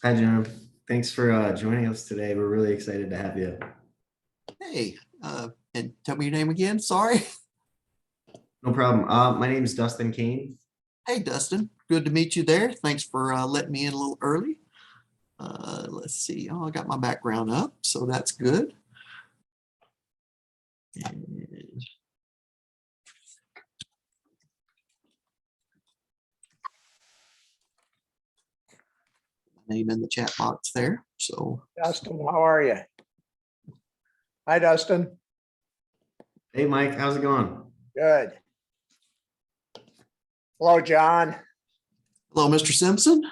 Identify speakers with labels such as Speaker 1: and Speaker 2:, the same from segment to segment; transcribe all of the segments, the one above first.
Speaker 1: Hi, Jim. Thanks for joining us today. We're really excited to have you.
Speaker 2: Hey, and tell me your name again. Sorry.
Speaker 1: No problem. My name is Dustin Kane.
Speaker 2: Hey, Dustin. Good to meet you there. Thanks for letting me in a little early. Let's see. Oh, I got my background up, so that's good. And name in the chat box there. So,
Speaker 3: Dustin, how are you? Hi, Dustin.
Speaker 1: Hey, Mike. How's it going?
Speaker 3: Good. Hello, John.
Speaker 2: hello, Mr. Simpson.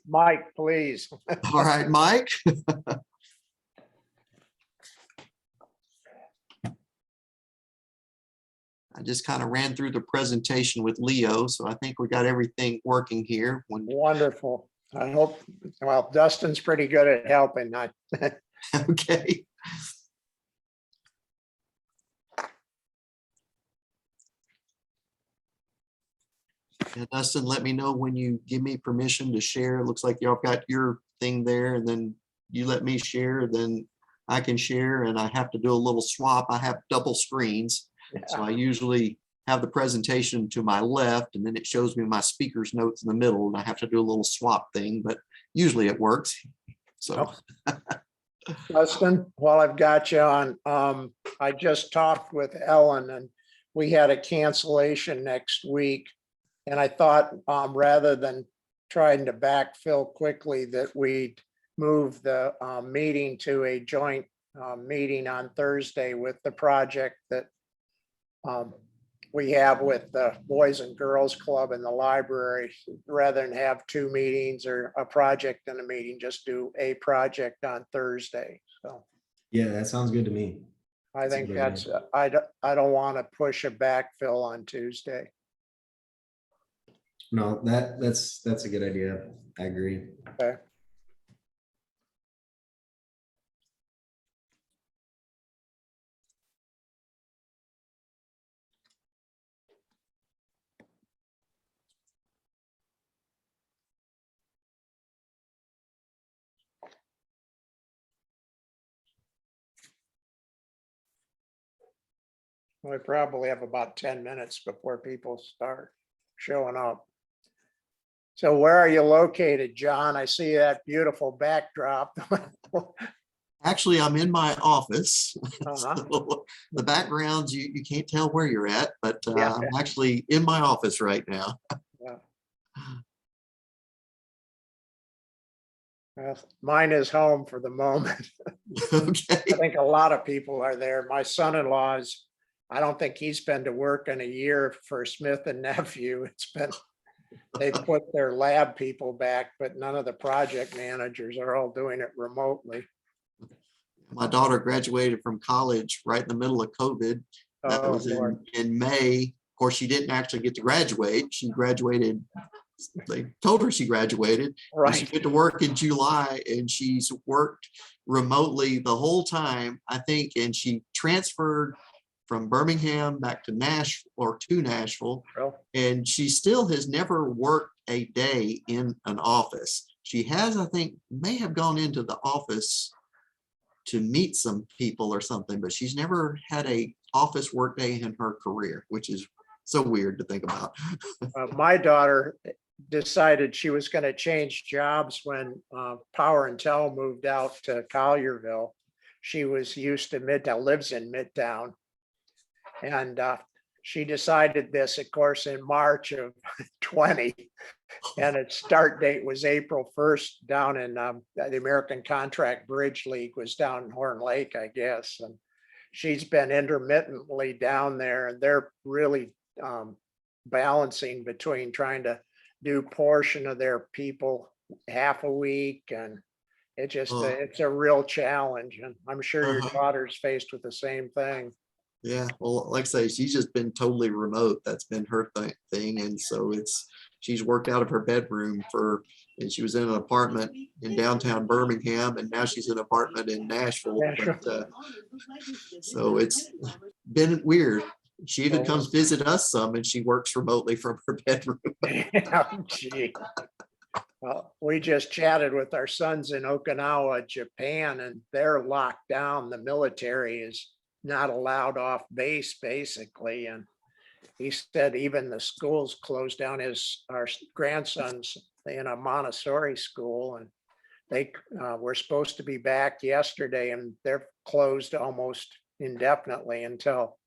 Speaker 3: Mike, please.
Speaker 2: All right, Mike. I just kind of ran through the presentation with Leo, so I think we got everything working here.
Speaker 3: Wonderful. I hope, well, Dustin's pretty good at helping.
Speaker 2: Okay. Yeah, Dustin, let me know when you give me permission to share. It looks like y'all got your thing there, and then you let me share, then I can share, and I have to do a little swap. I have double screens, so I usually have the presentation to my left, and then it shows me my speaker's notes in the middle, and I have to do a little swap thing, but usually it works. So,
Speaker 3: Dustin, while I've got you on, I just talked with Ellen and we had a cancellation next week. And I thought rather than trying to backfill quickly that we'd move the meeting to a joint meeting on Thursday with the project that we have with the Boys and Girls Club in the library, rather than have two meetings or a project and a meeting, just do a project on Thursday. So
Speaker 1: Yeah, that sounds good to me.
Speaker 3: I think
Speaker 1: a good
Speaker 3: that's,
Speaker 1: idea.
Speaker 3: I don't want to push a backfill on Tuesday.
Speaker 1: No, that's a good idea. I agree.
Speaker 3: Okay. We probably have about 10 minutes before people start showing up. So where are you located, John? I see that beautiful backdrop.
Speaker 2: actually, I'm in my office.
Speaker 3: Uh-huh.
Speaker 2: So the backgrounds, you can't tell where you're at, but
Speaker 3: Yeah.
Speaker 2: I'm actually in my office right now.
Speaker 3: Yeah. Well, mine is home for the moment.
Speaker 2: Okay.
Speaker 3: I think a lot of people are there. My son-in-law's, I don't think he's been to work in a year for Smith and Nephew. It's been, they put their lab people back, but none of the project managers are all doing it remotely.
Speaker 2: My daughter graduated from college right in the middle of COVID. That
Speaker 3: Oh,
Speaker 2: was
Speaker 3: Lord.
Speaker 2: in May. Of course, she didn't actually get to graduate. She graduated, they told her she graduated. And she
Speaker 3: Right.
Speaker 2: went to work in July, and she's worked remotely the whole time, I think, and she transferred from Birmingham back to Nashville,
Speaker 3: Well,
Speaker 2: and she still has never worked a day in an office. She has, I think, may have gone into the office to meet some people or something, but she's never had a office work day in her career, which is so weird to think about.
Speaker 3: my daughter decided she was going to change jobs when Power and Tel moved out to Collierville. She was used to Midtown, lives in Midtown. And she decided this, of course, in March of 20. And its start date was April 1st down in the American Contract Bridge League was down in Horn Lake, I guess. And she's been intermittently down there, and they're really balancing between trying to do portion of their people half a week, and it just it's a real challenge. And I'm sure your daughter's faced with the same thing.
Speaker 2: Yeah, well, like I say, she's just been totally remote. That's been her thing. And so she's worked out of her bedroom and she was in an apartment in downtown Birmingham, and now she's in an apartment in Nashville. But, so it's been weird. She even comes visit us some, and she works remotely from her bedroom.
Speaker 3: Yeah, gee. Well, we just chatted with our sons in Okinawa, Japan, and they're locked down. The military is not allowed off base, basically. And he said even the schools closed down. Our grandson's in a Montessori school, and they were supposed to be back yesterday, and they're closed almost indefinitely until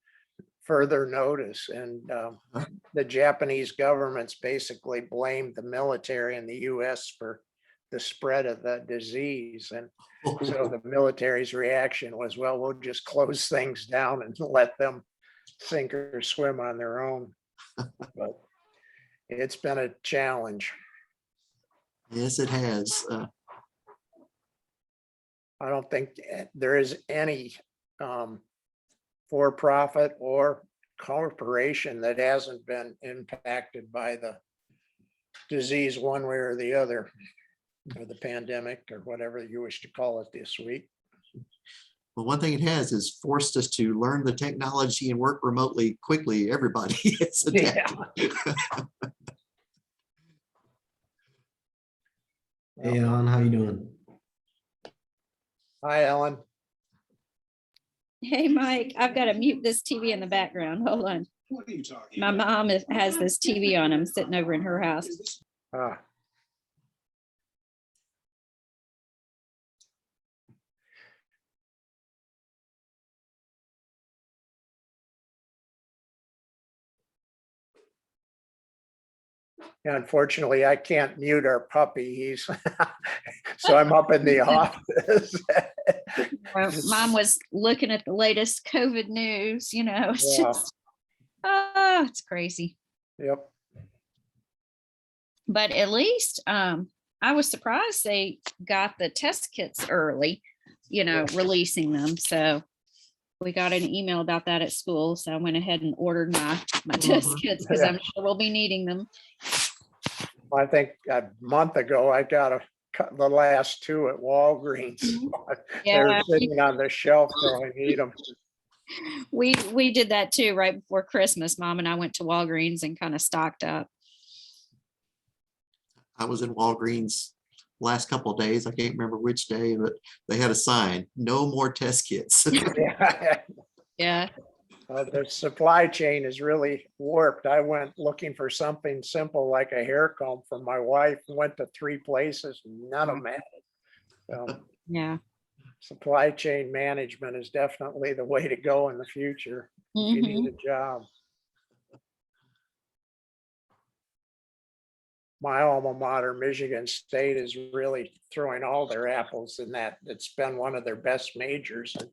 Speaker 3: further notice. And the Japanese government's basically blamed the military in the US for the spread of the disease. And so the military's reaction was, well, we'll just close things down and let them sink or swim on their own. But it's been a challenge.
Speaker 2: Yes, it has.
Speaker 3: I don't think there is any for-profit or corporation that hasn't been impacted by the disease one way or the other, or the pandemic, or whatever you wish to call it this week.
Speaker 2: Well, one thing it has is forced us to learn the technology and work remotely quickly. Everybody is adapted.
Speaker 1: Hey, Alan, how you doing?
Speaker 3: Hi, Ellen.
Speaker 4: Hey, Mike, I've got to mute this TV in the background. Hold on.
Speaker 5: What are you talking
Speaker 4: My
Speaker 5: about?
Speaker 4: mom has this TV on. I'm sitting over in her house.
Speaker 3: Ah, unfortunately, I can't mute our puppy. He's so I'm up in the office.
Speaker 4: Mom was looking at the latest COVID news, it's
Speaker 3: Yeah.
Speaker 4: just, it's crazy.
Speaker 3: Yep.
Speaker 4: But at least I was surprised they got the test kits early, releasing them. So we got an email about that at school. So I went ahead and ordered my test kits because
Speaker 3: Yeah.
Speaker 4: I'm sure we'll be needing them.
Speaker 3: I think a month ago, I got the last two at Walgreens. They're
Speaker 4: Yeah,
Speaker 3: sitting on the shelf till I need them.
Speaker 4: we did that too right before Christmas. Mom and I went to Walgreens and kind of stocked up.
Speaker 2: I was in Walgreens last couple of days. I can't remember which day, but they had a sign, no more test kits.
Speaker 4: Yeah.
Speaker 3: The supply chain is really warped. I went looking for something simple like a hair comb for my wife, went to 3 places, none of them had it. So
Speaker 4: Yeah.
Speaker 3: supply chain management is definitely the way to go in the future if you need a job. My alma mater, Michigan State, is really throwing all their apples in that. It's been one of their best majors. And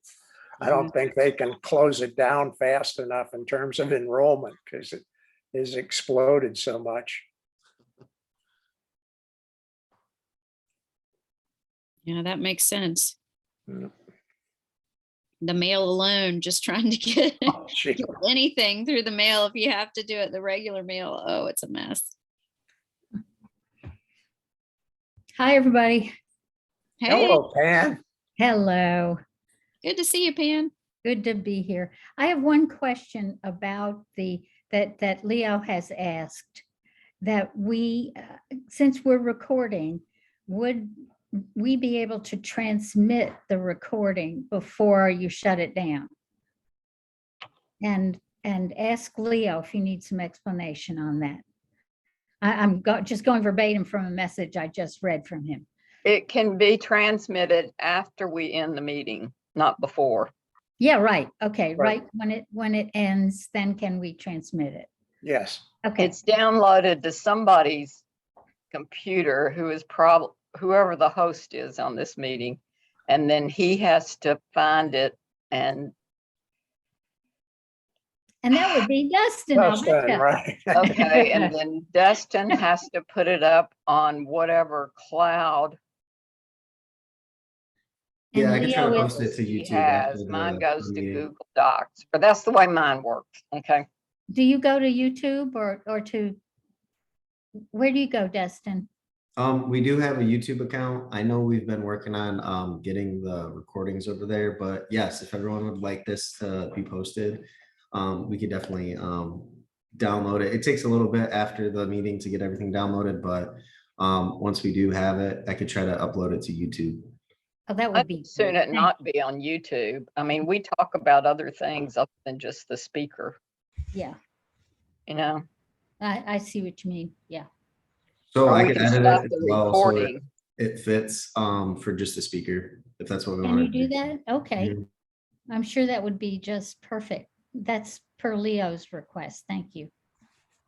Speaker 3: I don't think they can close it down fast enough in terms of enrollment because it has exploded so much.
Speaker 4: Yeah, that makes sense.
Speaker 3: Mm.
Speaker 4: The mail alone, just trying to get
Speaker 3: Oh, gee.
Speaker 4: anything through the mail. If you have to do it the regular mail, oh, it's a mess.
Speaker 6: Hi, everybody.
Speaker 4: Hey,
Speaker 3: Hello, Pan.
Speaker 6: Hello.
Speaker 4: good to see you, Pan.
Speaker 6: Good to be here. I have one question about that Leo has asked, that we, since we're recording, would we be able to transmit the recording before you shut it down? And ask Leo if you need some explanation on that. I'm just going verbatim from a message I just read from him.
Speaker 7: It can be transmitted after we end the meeting, not before.
Speaker 6: Yeah, right. Okay,
Speaker 3: Right.
Speaker 6: right. When it ends, then can we transmit it?
Speaker 3: Yes.
Speaker 6: Okay.
Speaker 7: It's downloaded to somebody's computer who is whoever the host is on this meeting. And then he has to find it and
Speaker 6: that would be Dustin. I'll
Speaker 3: Dustin,
Speaker 6: betcha.
Speaker 3: right.
Speaker 7: okay, and then Dustin has to put it up on whatever cloud
Speaker 1: Yeah, I
Speaker 6: And
Speaker 1: can try to
Speaker 6: Leo
Speaker 1: post it
Speaker 6: is,
Speaker 1: to
Speaker 7: he
Speaker 1: YouTube.
Speaker 7: has.
Speaker 1: after
Speaker 7: Mine
Speaker 1: the
Speaker 7: goes to
Speaker 1: meeting.
Speaker 7: Google Docs, but that's the way mine works. Okay.
Speaker 6: do you go to YouTube or to, where do you go, Dustin?
Speaker 1: We do have a YouTube account. I know we've been working on getting the recordings over there, but yes, if everyone would like this to be posted, we could definitely download it. It takes a little bit after the meeting to get everything downloaded, but Once we do have it, I could try to upload it to YouTube.
Speaker 6: Oh, that would
Speaker 7: I'd
Speaker 6: be.
Speaker 7: soon
Speaker 6: great.
Speaker 7: it not be on YouTube. I mean, we talk about other things other than just the speaker,
Speaker 6: Yeah,
Speaker 7: you know?
Speaker 6: I see what you mean. Yeah.
Speaker 1: So
Speaker 7: Or
Speaker 1: I
Speaker 7: we
Speaker 1: could
Speaker 7: can
Speaker 1: edit
Speaker 7: stop
Speaker 1: it as
Speaker 7: the
Speaker 1: well, so
Speaker 7: recording.
Speaker 1: it fits for just the speaker, if that's what we
Speaker 6: Can you
Speaker 1: want to
Speaker 6: do that? Okay.
Speaker 1: Mhm.
Speaker 6: I'm sure that would be just perfect. That's per Leo's request. Thank you.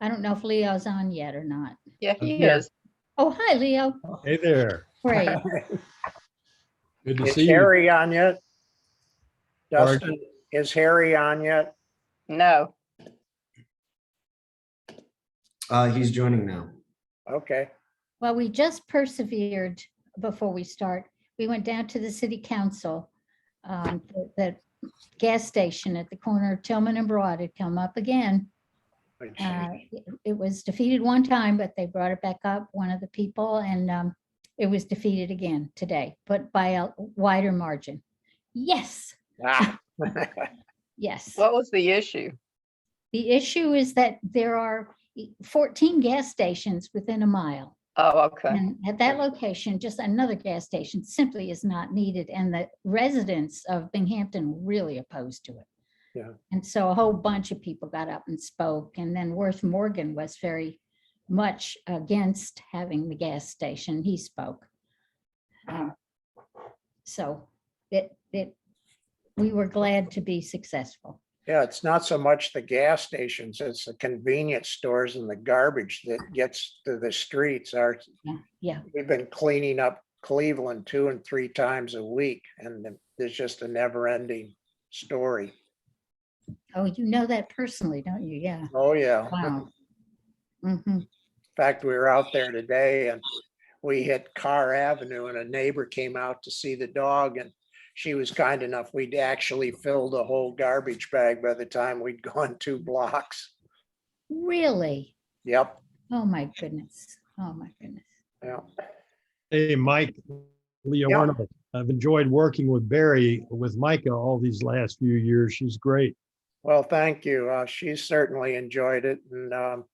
Speaker 6: I don't know if Leo's on yet or not.
Speaker 7: Yeah,
Speaker 5: I'm
Speaker 7: he
Speaker 5: here.
Speaker 7: is.
Speaker 6: Oh, hi, Leo.
Speaker 5: Hey there.
Speaker 6: Great.
Speaker 5: Good to
Speaker 3: Is
Speaker 5: see you.
Speaker 3: Harry on yet?
Speaker 5: Pardon?
Speaker 3: Dustin, is Harry on yet?
Speaker 7: No,
Speaker 1: He's joining now.
Speaker 3: Okay.
Speaker 6: Well, we just persevered before we start. We went down to the city council. The gas station at the corner of Tillman and Broad had come up again. It was defeated one time, but they brought it back up, one of the people, and it was defeated again today, but by a wider margin. Yes,
Speaker 3: Ah.
Speaker 6: yes.
Speaker 7: what was the issue?
Speaker 6: The issue is that there are 14 gas stations within a mile.
Speaker 7: Oh, okay.
Speaker 6: And at that location, just another gas station simply is not needed. And the residents of Binghamton really opposed to it.
Speaker 3: Yeah.
Speaker 6: And so a whole bunch of people got up and spoke. And then Worth Morgan was very much against having the gas station. He spoke. So we were glad to be successful.
Speaker 3: Yeah, it's not so much the gas stations, it's the convenience stores and the garbage that gets to the streets.
Speaker 6: Yeah.
Speaker 3: We've been cleaning up Cleveland 2 and 3 times a week, and there's just a never ending story.
Speaker 6: Oh, you know that personally, don't you? Yeah.
Speaker 3: Oh, yeah.
Speaker 6: Wow. Mhm.
Speaker 3: In fact, we were out there today and we hit Carr Avenue and a neighbor came out to see the dog, and she was kind enough. We'd actually filled a whole garbage bag by the time we'd gone 2 blocks.
Speaker 6: Really?
Speaker 3: Yep.
Speaker 6: Oh, my goodness. Oh, my goodness.
Speaker 3: Yeah.
Speaker 5: Hey, Mike, Leo
Speaker 3: Yeah.
Speaker 5: Arnoult. I've enjoyed working with Barry, with MICAH all these last few years. She's great.
Speaker 3: Well, thank you. She certainly enjoyed it and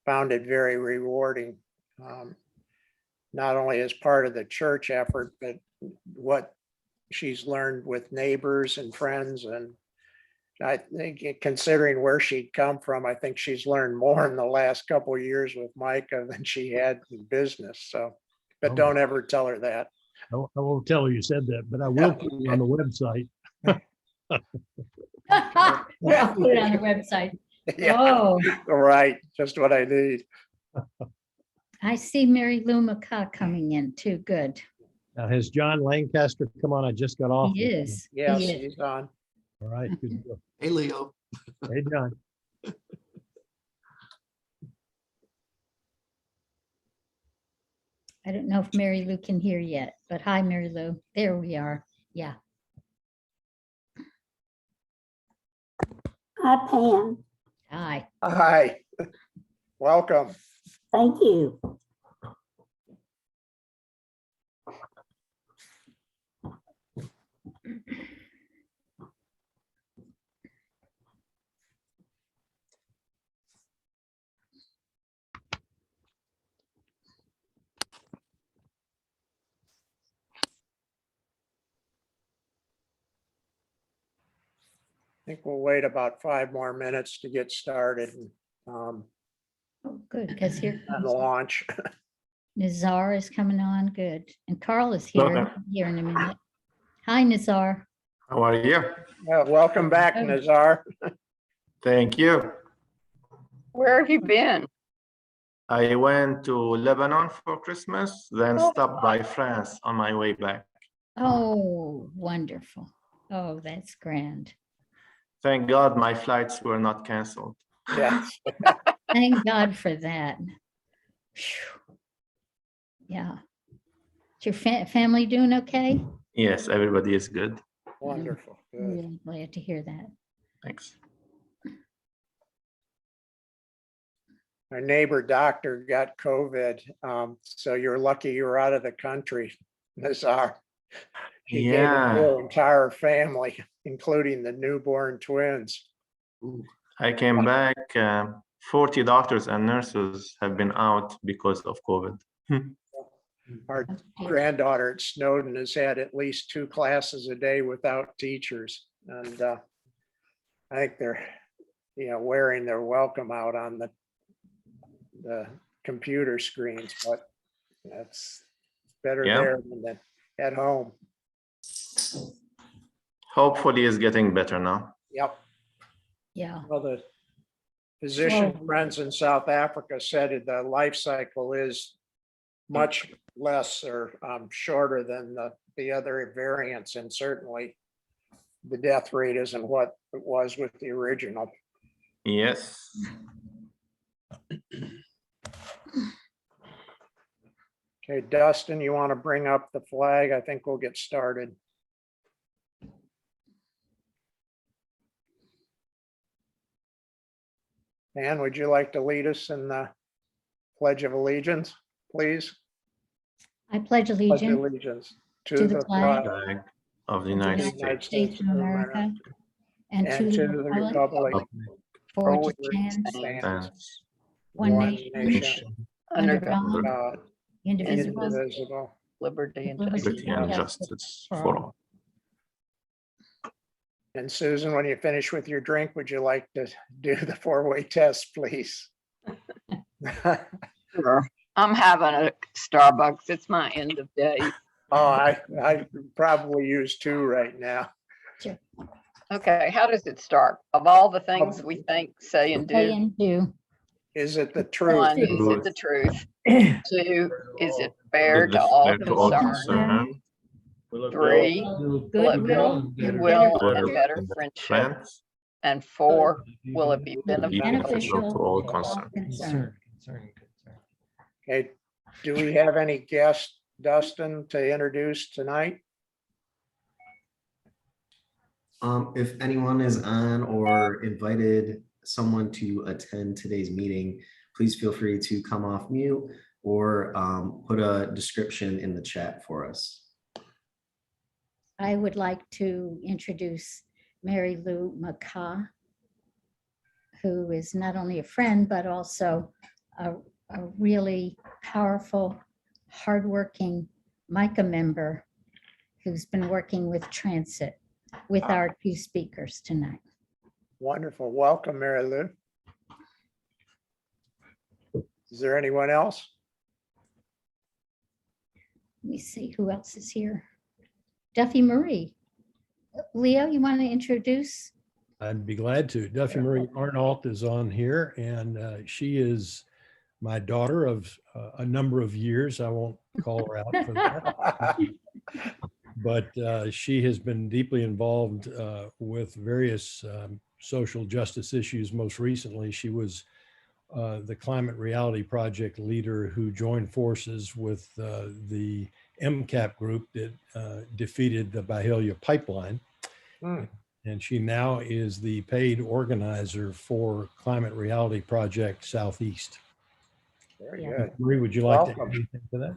Speaker 3: found it very rewarding. Not only as part of the church effort, but what she's learned with neighbors and friends. And I think considering where she'd come from, I think she's learned more in the last couple of years with MICAH than she had in business. So, but
Speaker 5: Oh.
Speaker 3: don't ever tell her that.
Speaker 5: I won't tell her you said that, but I will put it on the website.
Speaker 6: I'll put it on the website.
Speaker 3: Yeah,
Speaker 6: Oh,
Speaker 3: right. Just what I need.
Speaker 6: I see Mary Lou McCaw coming in too. Good.
Speaker 5: Now, has John Lancaster come on? I just got off.
Speaker 6: He
Speaker 5: with him.
Speaker 6: is.
Speaker 3: Yes,
Speaker 6: He is.
Speaker 3: he's on.
Speaker 5: All right, good deal.
Speaker 2: Hey, Leo.
Speaker 5: Hey, John.
Speaker 6: I don't know if Mary Lou can hear yet, but hi, Mary Lou. There we are. Yeah.
Speaker 8: Hi, Pam.
Speaker 6: Hi.
Speaker 3: Hi. Welcome.
Speaker 8: Thank you.
Speaker 3: I think we'll wait about 5 more minutes to get started and
Speaker 6: Oh, good, because here
Speaker 3: and
Speaker 6: comes
Speaker 3: launch.
Speaker 6: Nazar is coming on. Good. And Carl is here in a minute. Hi, Nazar.
Speaker 9: How are you?
Speaker 3: Welcome back,
Speaker 6: Oh.
Speaker 3: Nazar.
Speaker 9: Thank you.
Speaker 7: Where have you been?
Speaker 9: I went to Lebanon for Christmas, then
Speaker 6: Oh.
Speaker 9: stopped by France on my way back.
Speaker 6: Oh, wonderful. Oh, that's grand.
Speaker 9: Thank God my flights were not canceled.
Speaker 3: Yes.
Speaker 6: Thank God for that. Phew. Yeah. Is your family doing okay?
Speaker 9: Yes, everybody is good.
Speaker 3: Wonderful. Good.
Speaker 6: Really glad to hear that.
Speaker 9: Thanks.
Speaker 3: Our neighbor doctor got COVID. So you're lucky you were out of the country, Nazar. She gave it to
Speaker 9: Yeah,
Speaker 3: her entire family, including the newborn twins.
Speaker 9: I came back. 40 doctors and nurses have been out because of COVID.
Speaker 3: Our granddaughter at Snowden has had at least 2 classes a day without teachers. And I think they're, wearing their welcome out on the computer screens, but that's better
Speaker 9: Yeah.
Speaker 3: there than at home.
Speaker 9: Hopefully it's getting better now.
Speaker 3: Yep.
Speaker 6: Yeah.
Speaker 3: Well, the physician friends in South Africa said the life cycle is much less or shorter than the other variants, and certainly the death rate isn't what it was with the original.
Speaker 9: Yes.
Speaker 3: Okay, Dustin, you want to bring up the flag? I think we'll get started. Ann, would you like to lead us in the Pledge of Allegiance, please?
Speaker 6: I pledge
Speaker 3: Pledge
Speaker 6: allegiance
Speaker 3: allegiance
Speaker 6: to
Speaker 3: to
Speaker 6: the
Speaker 3: the
Speaker 6: flag
Speaker 3: flag
Speaker 9: Flag of the
Speaker 6: of the
Speaker 9: United
Speaker 6: United
Speaker 9: States.
Speaker 6: States of America and
Speaker 3: and to the republic
Speaker 6: for
Speaker 3: for
Speaker 6: which
Speaker 3: which
Speaker 6: it stands,
Speaker 3: stands
Speaker 9: And
Speaker 6: one
Speaker 3: one
Speaker 6: nation,
Speaker 3: nation,
Speaker 7: Under
Speaker 6: under
Speaker 7: God,
Speaker 6: God,
Speaker 3: God,
Speaker 6: indivisible,
Speaker 3: indivisible.
Speaker 7: liberty and
Speaker 6: Liberty
Speaker 7: justice.
Speaker 9: liberty and justice for all.
Speaker 3: And Susan, when you finish with your drink, would you like to do the 4-way test, please?
Speaker 7: Sure. I'm having a Starbucks. It's my end of day.
Speaker 3: Oh, I probably use 2 right now.
Speaker 7: Okay, how does it start? Of all the things we think, say, and
Speaker 6: say
Speaker 7: do,
Speaker 6: and do.
Speaker 3: Is it the truth?
Speaker 7: 1, is it the truth? 2, is it fair
Speaker 9: With
Speaker 7: to all
Speaker 9: respect to all
Speaker 7: concerned?
Speaker 9: concerned.
Speaker 7: 3,
Speaker 6: Goodwill,
Speaker 7: goodwill and a
Speaker 6: better
Speaker 7: better friendship.
Speaker 9: Friends,
Speaker 7: And 4, will it be
Speaker 9: be
Speaker 7: beneficial?
Speaker 9: beneficial to all concerned.
Speaker 6: concerned.
Speaker 3: Okay, do we have any guests, Dustin, to introduce tonight?
Speaker 1: If anyone is on or invited someone to attend today's meeting, please feel free to come off mute or put a description in the chat for us.
Speaker 6: I would like to introduce Mary Lou MICAH, who is not only a friend, but also a really powerful, hardworking MICAH member who's been working with transit with our 2 speakers tonight.
Speaker 3: Wonderful. Welcome, Mary Lou. Is there anyone else?
Speaker 6: Let me see who else is here. Duffy Marie. Leo, you want to introduce?
Speaker 5: I'd be glad to. Duffy Marie Arnoult is on here, and she is my daughter of a number of years. I won't call her out for that. But she has been deeply involved with various social justice issues. Most recently, she was the Climate Reality Project leader who joined forces with the MCAP group that defeated the Byhalia pipeline. And she now is the paid organizer for Climate Reality Project Southeast.
Speaker 3: Very good.
Speaker 5: Marie, would you like to add
Speaker 3: Welcome.
Speaker 5: anything to that?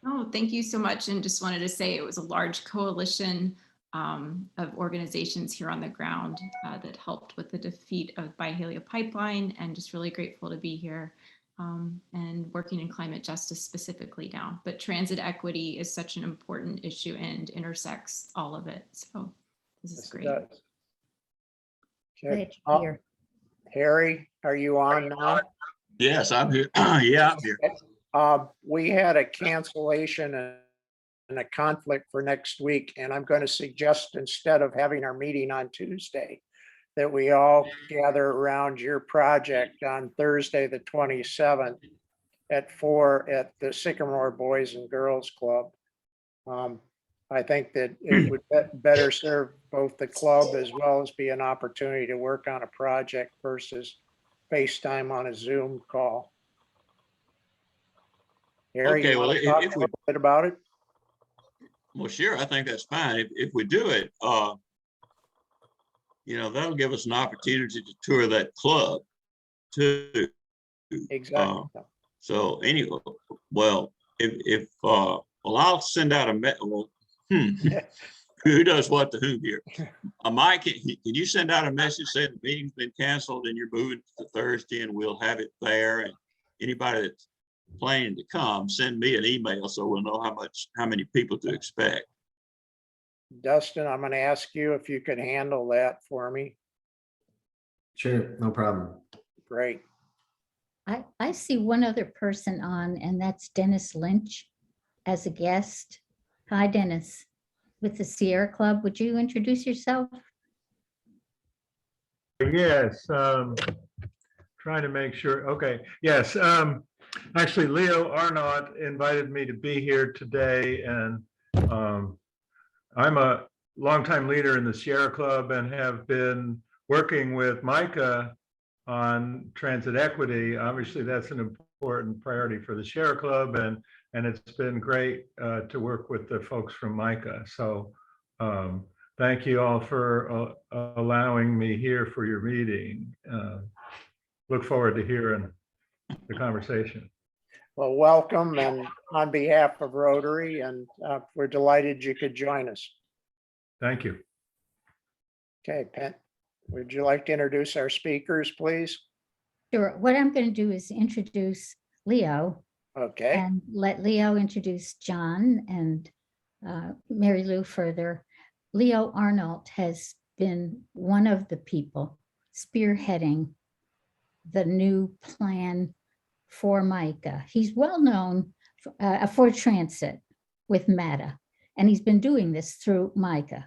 Speaker 10: Oh, thank you so much. And just wanted to say it was a large coalition of organizations here on the ground that helped with the defeat of Byhalia pipeline, and just really grateful to be here and working in climate justice specifically now. But transit equity is such an important issue and intersects all of it. So this is
Speaker 3: Yes, it
Speaker 10: great.
Speaker 3: does. Okay.
Speaker 6: Glad you're here.
Speaker 3: Harry, are you on now?
Speaker 11: Yes, I'm here. Yeah, I'm here.
Speaker 3: We had a cancellation and a conflict for next week, and I'm going to suggest, instead of having our meeting on Tuesday, that we all gather around your project on Thursday, the 27th at 4 at the Sycamore Boys and Girls Club. I think that it would better serve both the club as well as be an opportunity to work on a project versus FaceTime on a Zoom call. Harry,
Speaker 11: Okay,
Speaker 3: you
Speaker 11: well,
Speaker 3: want to talk a
Speaker 11: if we,
Speaker 3: little bit about it?
Speaker 11: well, sure, I think that's fine. If we do it, that'll give us an opportunity to tour that club too.
Speaker 3: Exactly.
Speaker 11: So anyway, well, I'll send out who does what to whom here? Mike, can you send out a message saying the meeting's been canceled and you're moving to Thursday, and we'll have it there, and anybody that planning to come, send me an email so we'll know how many people to expect.
Speaker 3: Dustin, I'm going to ask you if you can handle that for me.
Speaker 1: Sure, no problem.
Speaker 3: Great.
Speaker 6: I see one other person on, and that's Dennis Lynch as a guest. Hi, Dennis, with the Sierra Club. Would you introduce yourself?
Speaker 12: Yes, trying to make sure. Okay, yes. Actually, Leo Arnoult invited me to be here today, and I'm a longtime leader in the Sierra Club and have been working with MICAH on transit equity. Obviously, that's an important priority for the Sierra Club, and it's been great to work with the folks from MICAH. So thank you all for allowing me here for your meeting. Look forward to hearing the conversation.
Speaker 3: Well, welcome, and on behalf of Rotary, and we're delighted you could join us.
Speaker 12: Thank you.
Speaker 3: Okay, Penn, would you like to introduce our speakers, please?
Speaker 6: Sure. What I'm going to do is introduce Leo
Speaker 3: Okay,
Speaker 6: and let Leo introduce John and Mary Lou further. Leo Arnoult has been one of the people spearheading the new plan for MICAH. He's well known for transit with MATA, and he's been doing this through MICAH,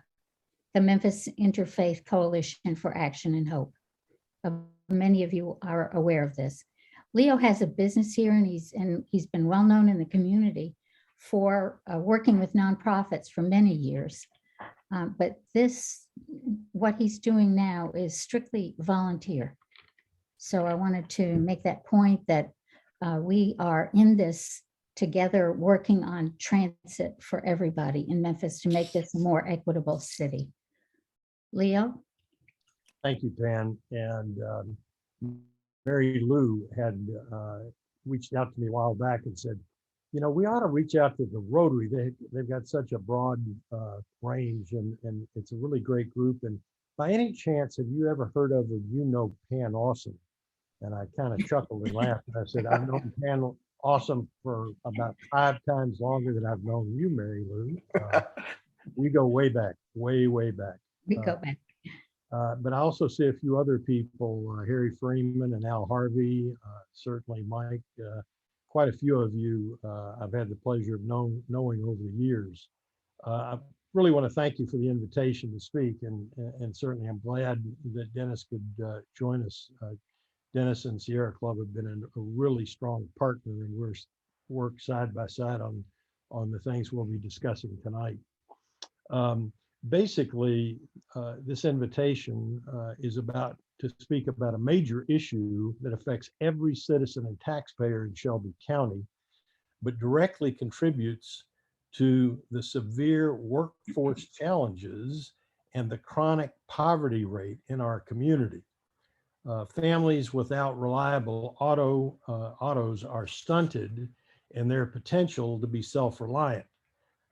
Speaker 6: the Memphis Interfaith Coalition for Action and Hope. Many of you are aware of this. Leo has a business here, and he's been well known in the community for working with nonprofits for many years. But what he's doing now is strictly volunteer. So I wanted to make that point that we are in this together, working on transit for everybody in Memphis to make this a more equitable city. Leo?
Speaker 5: Thank you, Pan. And Mary Lou had reached out to me a while back and said, you know, we ought to reach out to the Rotary. They've got such a broad range, and it's a really great group. And by any chance, have you ever heard of, or you know, Pan Awesome? And I kind of chuckled and laughed, and I said, I've known Pan Awesome for about 5 times longer than I've known you, Mary Lou. We go way back, way back.
Speaker 6: We go back.
Speaker 5: But I also see a few other people, Harry Freeman and Al Harvey, certainly Mike, quite a few of you I've had the pleasure of knowing over the years. I really want to thank you for the invitation to speak, and certainly I'm glad that Dennis could join us. Dennis and Sierra Club have been a really strong partner, and we're work side by side on the things we'll be discussing tonight. Basically, this invitation is to speak about a major issue that affects every citizen and taxpayer in Shelby County, but directly contributes to the severe workforce challenges and the chronic poverty rate in our community. Families without reliable autos are stunted in their potential to be self-reliant.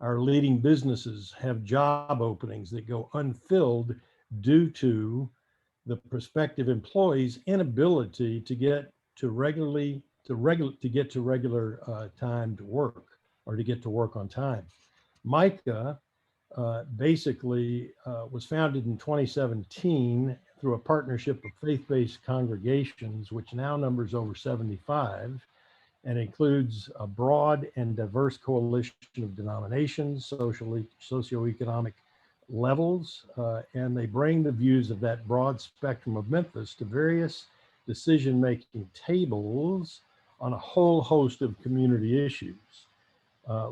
Speaker 5: Our leading businesses have job openings that go unfilled due to the prospective employees' inability to get to regular time to work, or to get to work on time. MICAH basically was founded in 2017 through a partnership of faith-based congregations, which now numbers over 75, and includes a broad and diverse coalition of denominations, socioeconomic levels, and they bring the views of that broad spectrum of Memphis to various decision-making tables on a whole host of community issues.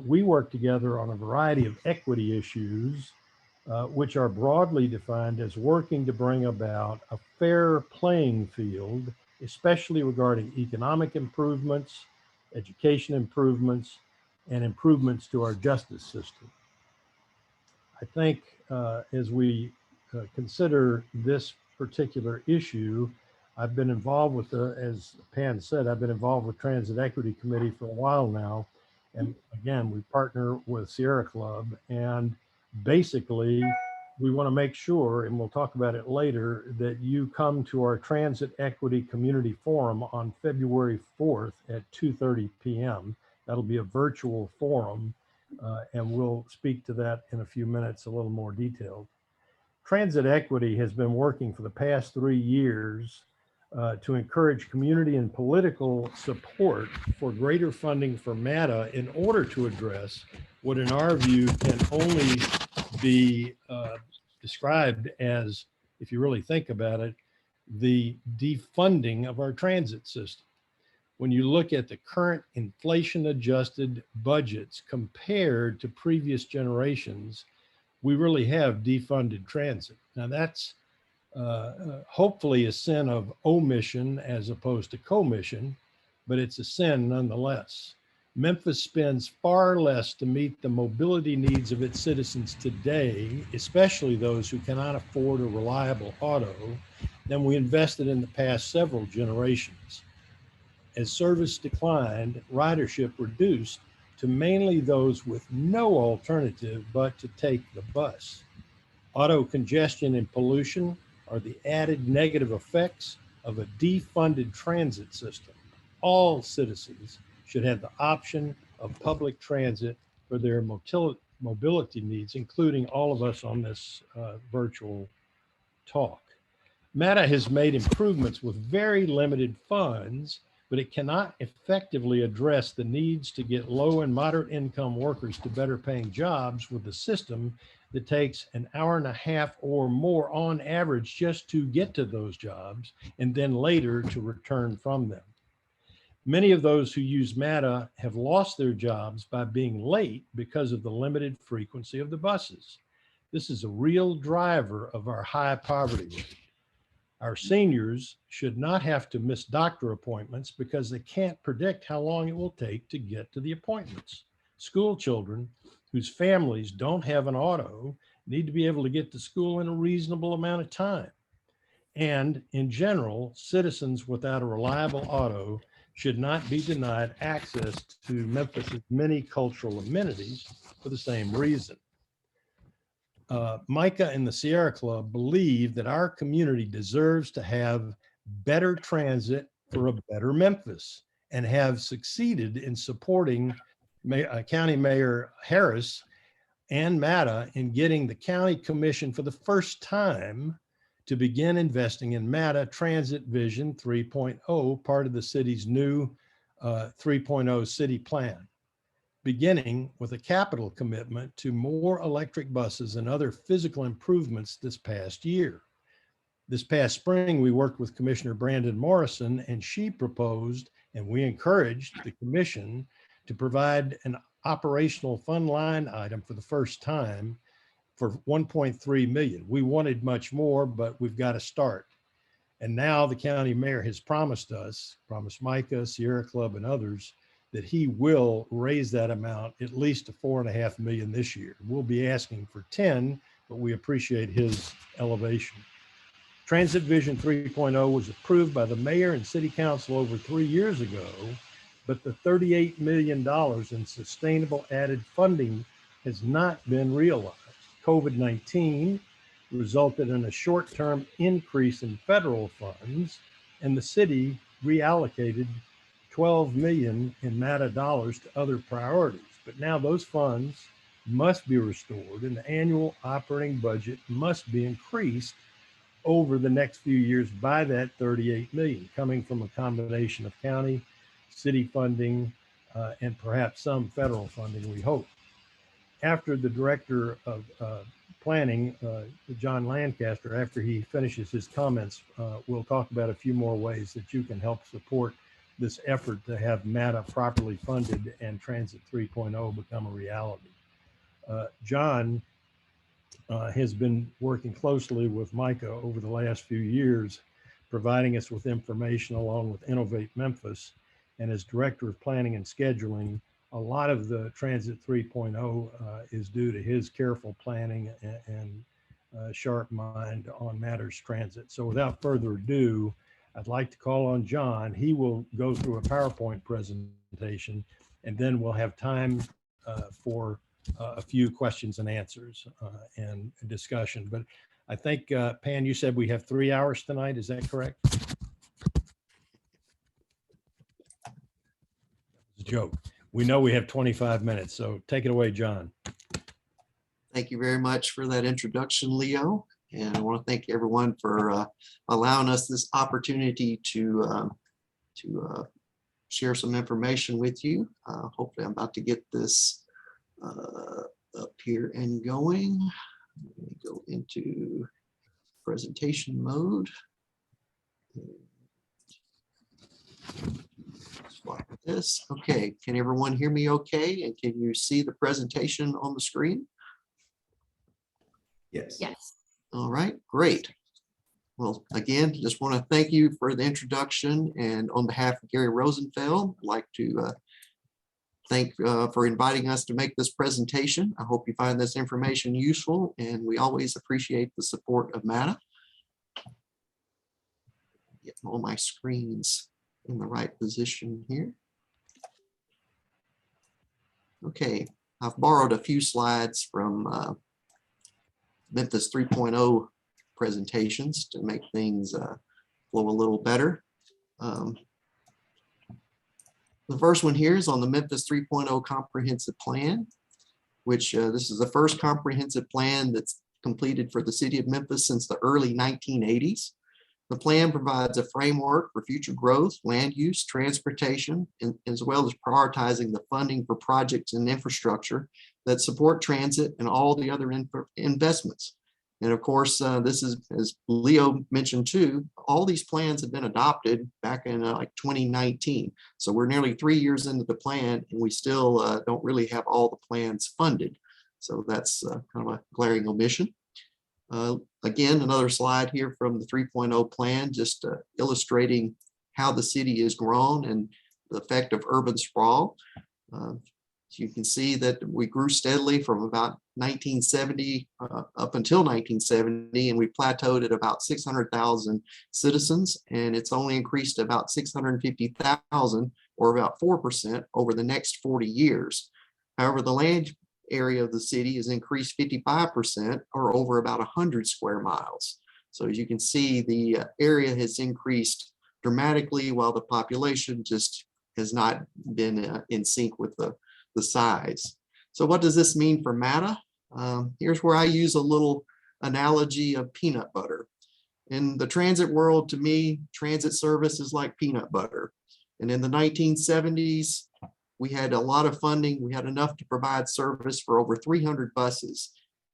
Speaker 5: We work together on a variety of equity issues, which are broadly defined as working to bring about a fair playing field, especially regarding economic improvements, education improvements, and improvements to our justice system. I think as we consider this particular issue, I've been involved with as Pan said, I've been involved with Transit Equity Committee for a while now. And again, we partner with Sierra Club, and basically we want to make sure, and we'll talk about it later, that you come to our Transit Equity Community Forum on February 4th at 2:30 p.m. That'll be a virtual forum, and we'll speak to that in a few minutes, a little more detailed. Transit Equity has been working for the past 3 years to encourage community and political support for greater funding for MATA in order to address what, in our view, can only be described as, if you really think about it, the defunding of our transit system. When you look at the current inflation-adjusted budgets compared to previous generations, we really have defunded transit. Now that's hopefully a sin of omission as opposed to commission, but it's a sin nonetheless. Memphis spends far less to meet the mobility needs of its citizens today, especially those who cannot afford a reliable auto, than we invested in the past several generations. As service declined, ridership reduced to mainly those with no alternative but to take the bus. Auto congestion and pollution are the added negative effects of a defunded transit system. All citizens should have the option of public transit for their mobility needs, including all of us on this virtual talk. MATA has made improvements with very limited funds, but it cannot effectively address the needs to get low and moderate income workers to better paying jobs with a system that takes an hour and a half or more on average just to get to those jobs and then later to return from them. Many of those who use MATA have lost their jobs by being late because of the limited frequency of the buses. This is a real driver of our high poverty rate. Our seniors should not have to miss doctor appointments because they can't predict how long it will take to get to the appointments. School children whose families don't have an auto need to be able to get to school in a reasonable amount of time. And in general, citizens without a reliable auto should not be denied access to Memphis's many cultural amenities for the same reason. MICAH and the Sierra Club believe that our community deserves to have better transit for a better Memphis, and have succeeded in supporting County Mayor Harris and MATA in getting the County Commission for the first time to begin investing in MATA Transit Vision 3.0, part of the city's new 3.0 city plan, beginning with a capital commitment to more electric buses and other physical improvements this past year. This past spring, we worked with Commissioner Brandon Morrison, and she proposed, and we encouraged the commission to provide an operational fund line item for the first time for 1.3 million. We wanted much more, but we've got to start. And now the county mayor has promised MICAH, Sierra Club, and others, that he will raise that amount at least to 4.5 million this year. We'll be asking for 10, but we appreciate his elevation. Transit Vision 3.0 was approved by the mayor and city council over 3 years ago, but the $38 million in sustainable added funding has not been realized. COVID-19 resulted in a short-term increase in federal funds, and the city reallocated $12 million in MATA dollars to other priorities. But now those funds must be restored, and the annual operating budget must be increased over the next few years by that 38 million, coming from a combination of county, city funding, and perhaps some federal funding, we hope. After the director of planning, John Lancaster, after he finishes his comments, we'll talk about a few more ways that you can help support this effort to have MATA properly funded and Transit 3.0 become a reality. John has been working closely with MICAH over the last few years, providing us with information along with Innovate Memphis. And as Director of Planning and Scheduling, a lot of the Transit 3.0 is due to his careful planning and sharp mind on matters transit. So without further ado, I'd like to call on John. He will go through a PowerPoint presentation, and then we'll have time for a few questions and answers and discussion. But I think, Pan, you said we have 3 hours tonight. Is that correct? It's a joke. We know we have 25 minutes, so take it away, John.
Speaker 2: Thank you very much for that introduction, Leo. And I want to thank everyone for allowing us this opportunity to share some information with you. Hopefully I'm about to get this up here and going. Let me go into presentation mode. Like this. Okay, can everyone hear me okay? And can you see the presentation on the screen?
Speaker 1: Yes.
Speaker 10: Yes.
Speaker 2: All right, great. Well, again, just want to thank you for the introduction, and on behalf of Gary Rosenfeld, I'd like to thank for inviting us to make this presentation. I hope you find this information useful, and we always appreciate the support of MICAH. Get all my screens in the right position here. Okay, I've borrowed a few slides from Memphis 3.0 presentations to make things flow a little better. The first one here is on the Memphis 3.0 comprehensive plan, which this is the first comprehensive plan that's completed for the city of Memphis since the early 1980s. The plan provides a framework for future growth, land use, transportation, and as well as prioritizing the funding for projects and infrastructure that support transit and all the other investments. And of course, this is, as Leo mentioned too, all these plans have been adopted back in like 2019. So we're nearly 3 years into the plan, and we still don't really have all the plans funded. So that's kind of a glaring omission. Again, another slide here from the 3.0 plan, just illustrating how the city has grown and the effect of urban sprawl. So you can see that we grew steadily from about 1970 up until 1970, and we plateaued at about 600,000 citizens, and it's only increased to about 650,000, or about 4% over the next 40 years. However, the land area of the city has increased 55%, or over about 100 square miles. So as you can see, the area has increased dramatically while the population just has not been in sync with the size. So what does this mean for MICAH? Here's where I use a little analogy of peanut butter. In the transit world, to me, transit service is like peanut butter. And in the 1970s, we had a lot of funding. We had enough to provide service for over 300 buses,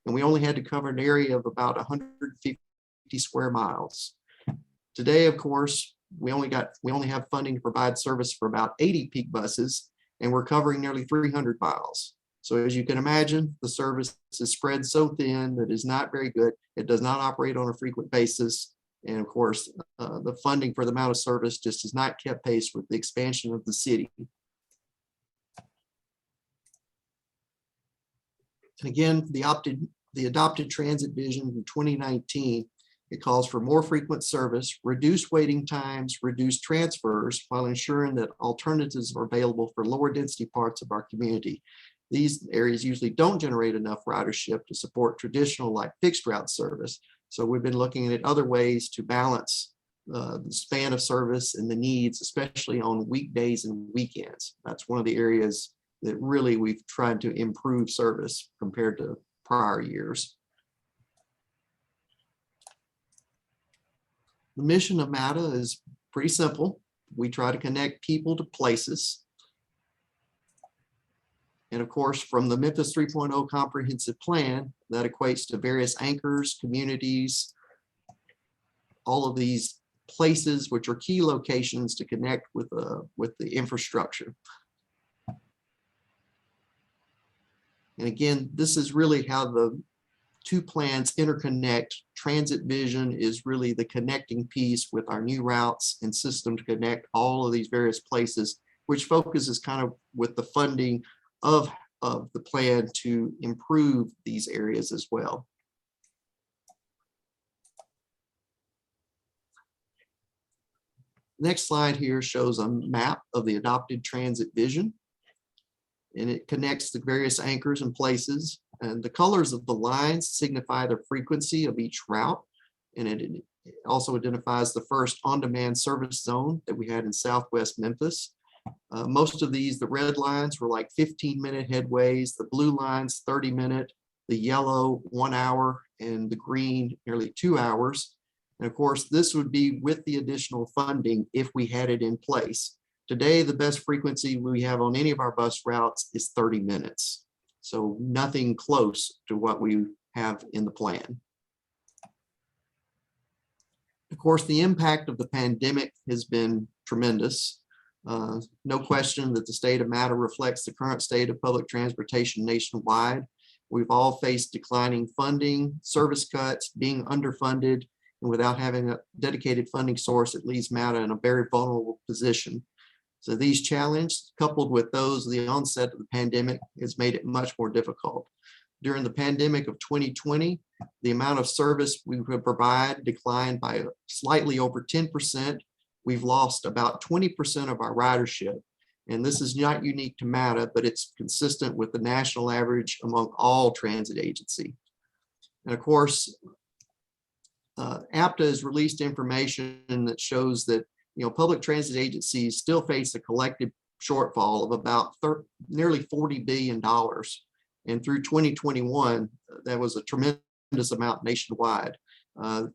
Speaker 2: and we only had to cover an area of about 150 square miles. Today, of course, we only have funding to provide service for about 80 peak buses, and we're covering nearly 300 miles. So as you can imagine, the service is spread so thin that it's not very good. It does not operate on a frequent basis. And of course, the funding for the amount of service just has not kept pace with the expansion of the city. Again, the adopted transit vision in 2019, it calls for more frequent service, reduced waiting times, reduced transfers, while ensuring that alternatives are available for lower density parts of our community. These areas usually don't generate enough ridership to support traditional like fixed route service. So we've been looking at other ways to balance the span of service and the needs, especially on weekdays and weekends. That's one of the areas that really we've tried to improve service compared to prior years. The mission of MICAH is pretty simple. We try to connect people to places. And of course, from the Memphis 3.0 comprehensive plan, that equates to various anchors, communities, all of these places which are key locations to connect with the infrastructure. And again, this is really how the two plans interconnect. Transit vision is really the connecting piece with our new routes and system to connect all of these various places, which focuses kind of with the funding of the plan to improve these areas as well. Next slide here shows a map of the adopted transit vision. and it connects the various anchors and places. And the colors of the lines signify the frequency of each route. And it also identifies the first on-demand service zone that we had in Southwest Memphis. Most of these, the red lines were like 15-minute headways, the blue lines 30-minute, the yellow 1 hour, and the green nearly 2 hours. And of course, this would be with the additional funding if we had it in place. Today, the best frequency we have on any of our bus routes is 30 minutes. So nothing close to what we have in the plan. Of course, the impact of the pandemic has been tremendous. No question that the state of Matter reflects the current state of public transportation nationwide. We've all faced declining funding, service cuts, being underfunded, and without having a dedicated funding source, it leaves Matter in a very vulnerable position. So these challenges, coupled with those of the onset of the pandemic, has made it much more difficult. During the pandemic of 2020, the amount of service we could provide declined by slightly over 10%. We've lost about 20% of our ridership. And this is not unique to MATA, but it's consistent with the national average among all transit agencies. And of course, APTA has released information that shows that public transit agencies still face a collective shortfall of about nearly $40 billion. And through 2021, that was a tremendous amount nationwide. Of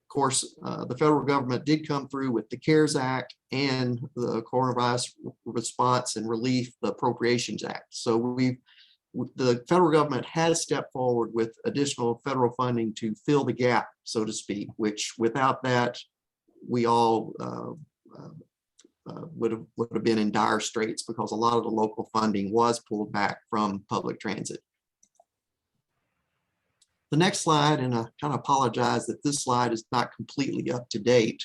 Speaker 2: course, the federal government did come through with the CARES Act and the Coronavirus Response and Relief Appropriations Act. So the federal government has stepped forward with additional federal funding to fill the gap, so to speak, which without that, we all would have been in dire straits because a lot of the local funding was pulled back from public transit. The next slide, and I kind of apologize that this slide is not completely up to date.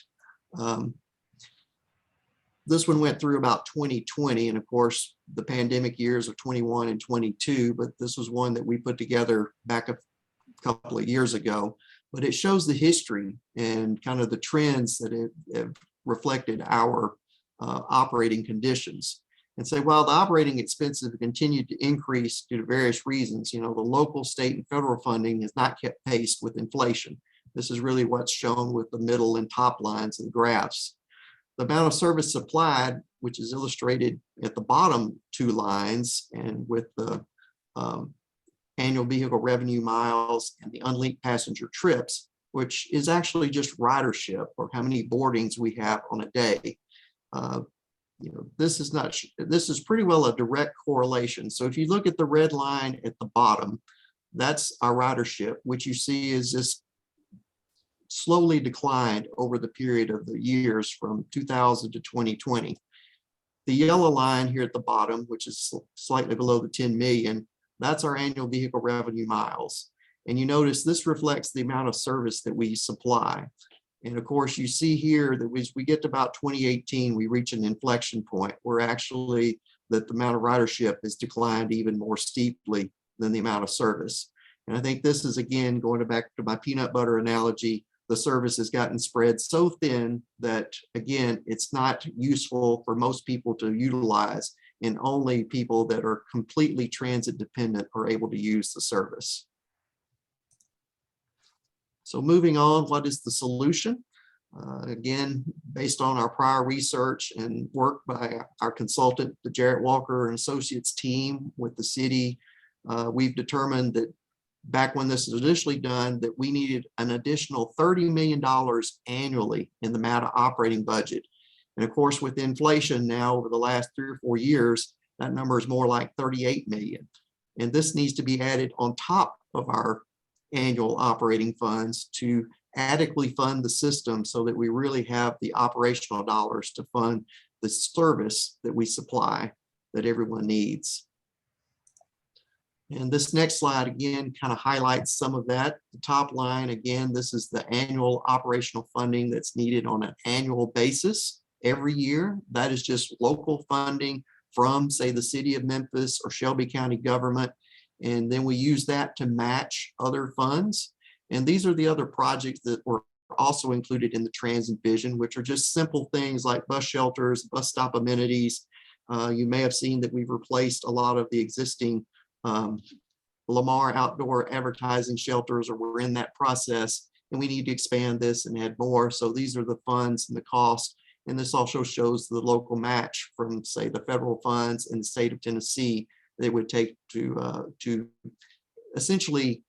Speaker 2: This one went through about 2020, and of course, the pandemic years of 21 and 22, but this was one that we put together back a couple of years ago. But it shows the history and kind of the trends that have reflected our operating conditions. And say, while the operating expenses have continued to increase due to various reasons, the local, state, and federal funding has not kept pace with inflation. This is really what's shown with the middle and top lines of the graphs. The amount of service supplied, which is illustrated at the bottom two lines, and with the annual vehicle revenue miles and the unlinked passenger trips, which is actually just ridership or how many boardings we have on a day. This is pretty well a direct correlation. So if you look at the red line at the bottom, that's our ridership, which you see is just slowly declined over the period of the years from 2000 to 2020. The yellow line here at the bottom, which is slightly below the 10 million, that's our annual vehicle revenue miles. And you notice this reflects the amount of service that we supply. And of course, you see here that as we get to about 2018, we reach an inflection point where actually that the amount of ridership has declined even more steeply than the amount of service. And I think this is, again, going back to my peanut butter analogy, the service has gotten spread so thin that, again, it's not useful for most people to utilize, and only people that are completely transit dependent are able to use the service. So moving on, what is the solution? Again, based on our prior research and work by our consultant, the Jarrett Walker and Associates team with the city, we've determined that back when this was initially done, that we needed an additional $30 million annually in the MATA operating budget. And of course, with inflation now over the last 3 or 4 years, that number is more like 38 million. And this needs to be added on top of our annual operating funds to adequately fund the system so that we really have the operational dollars to fund the service that we supply that everyone needs. And this next slide, again, kind of highlights some of that. The top line, again, this is the annual operational funding that's needed on an annual basis every year. That is just local funding from, say, the city of Memphis or Shelby County government. And then we use that to match other funds. And these are the other projects that were also included in the transit vision, which are just simple things like bus shelters, bus stop amenities, You may have seen that we've replaced a lot of the existing Lamar outdoor advertising shelters, or we're in that process, and we need to expand this and add more. So these are the funds and the cost. And this also shows the local match from, say, the federal funds in the state of Tennessee that would take to essentially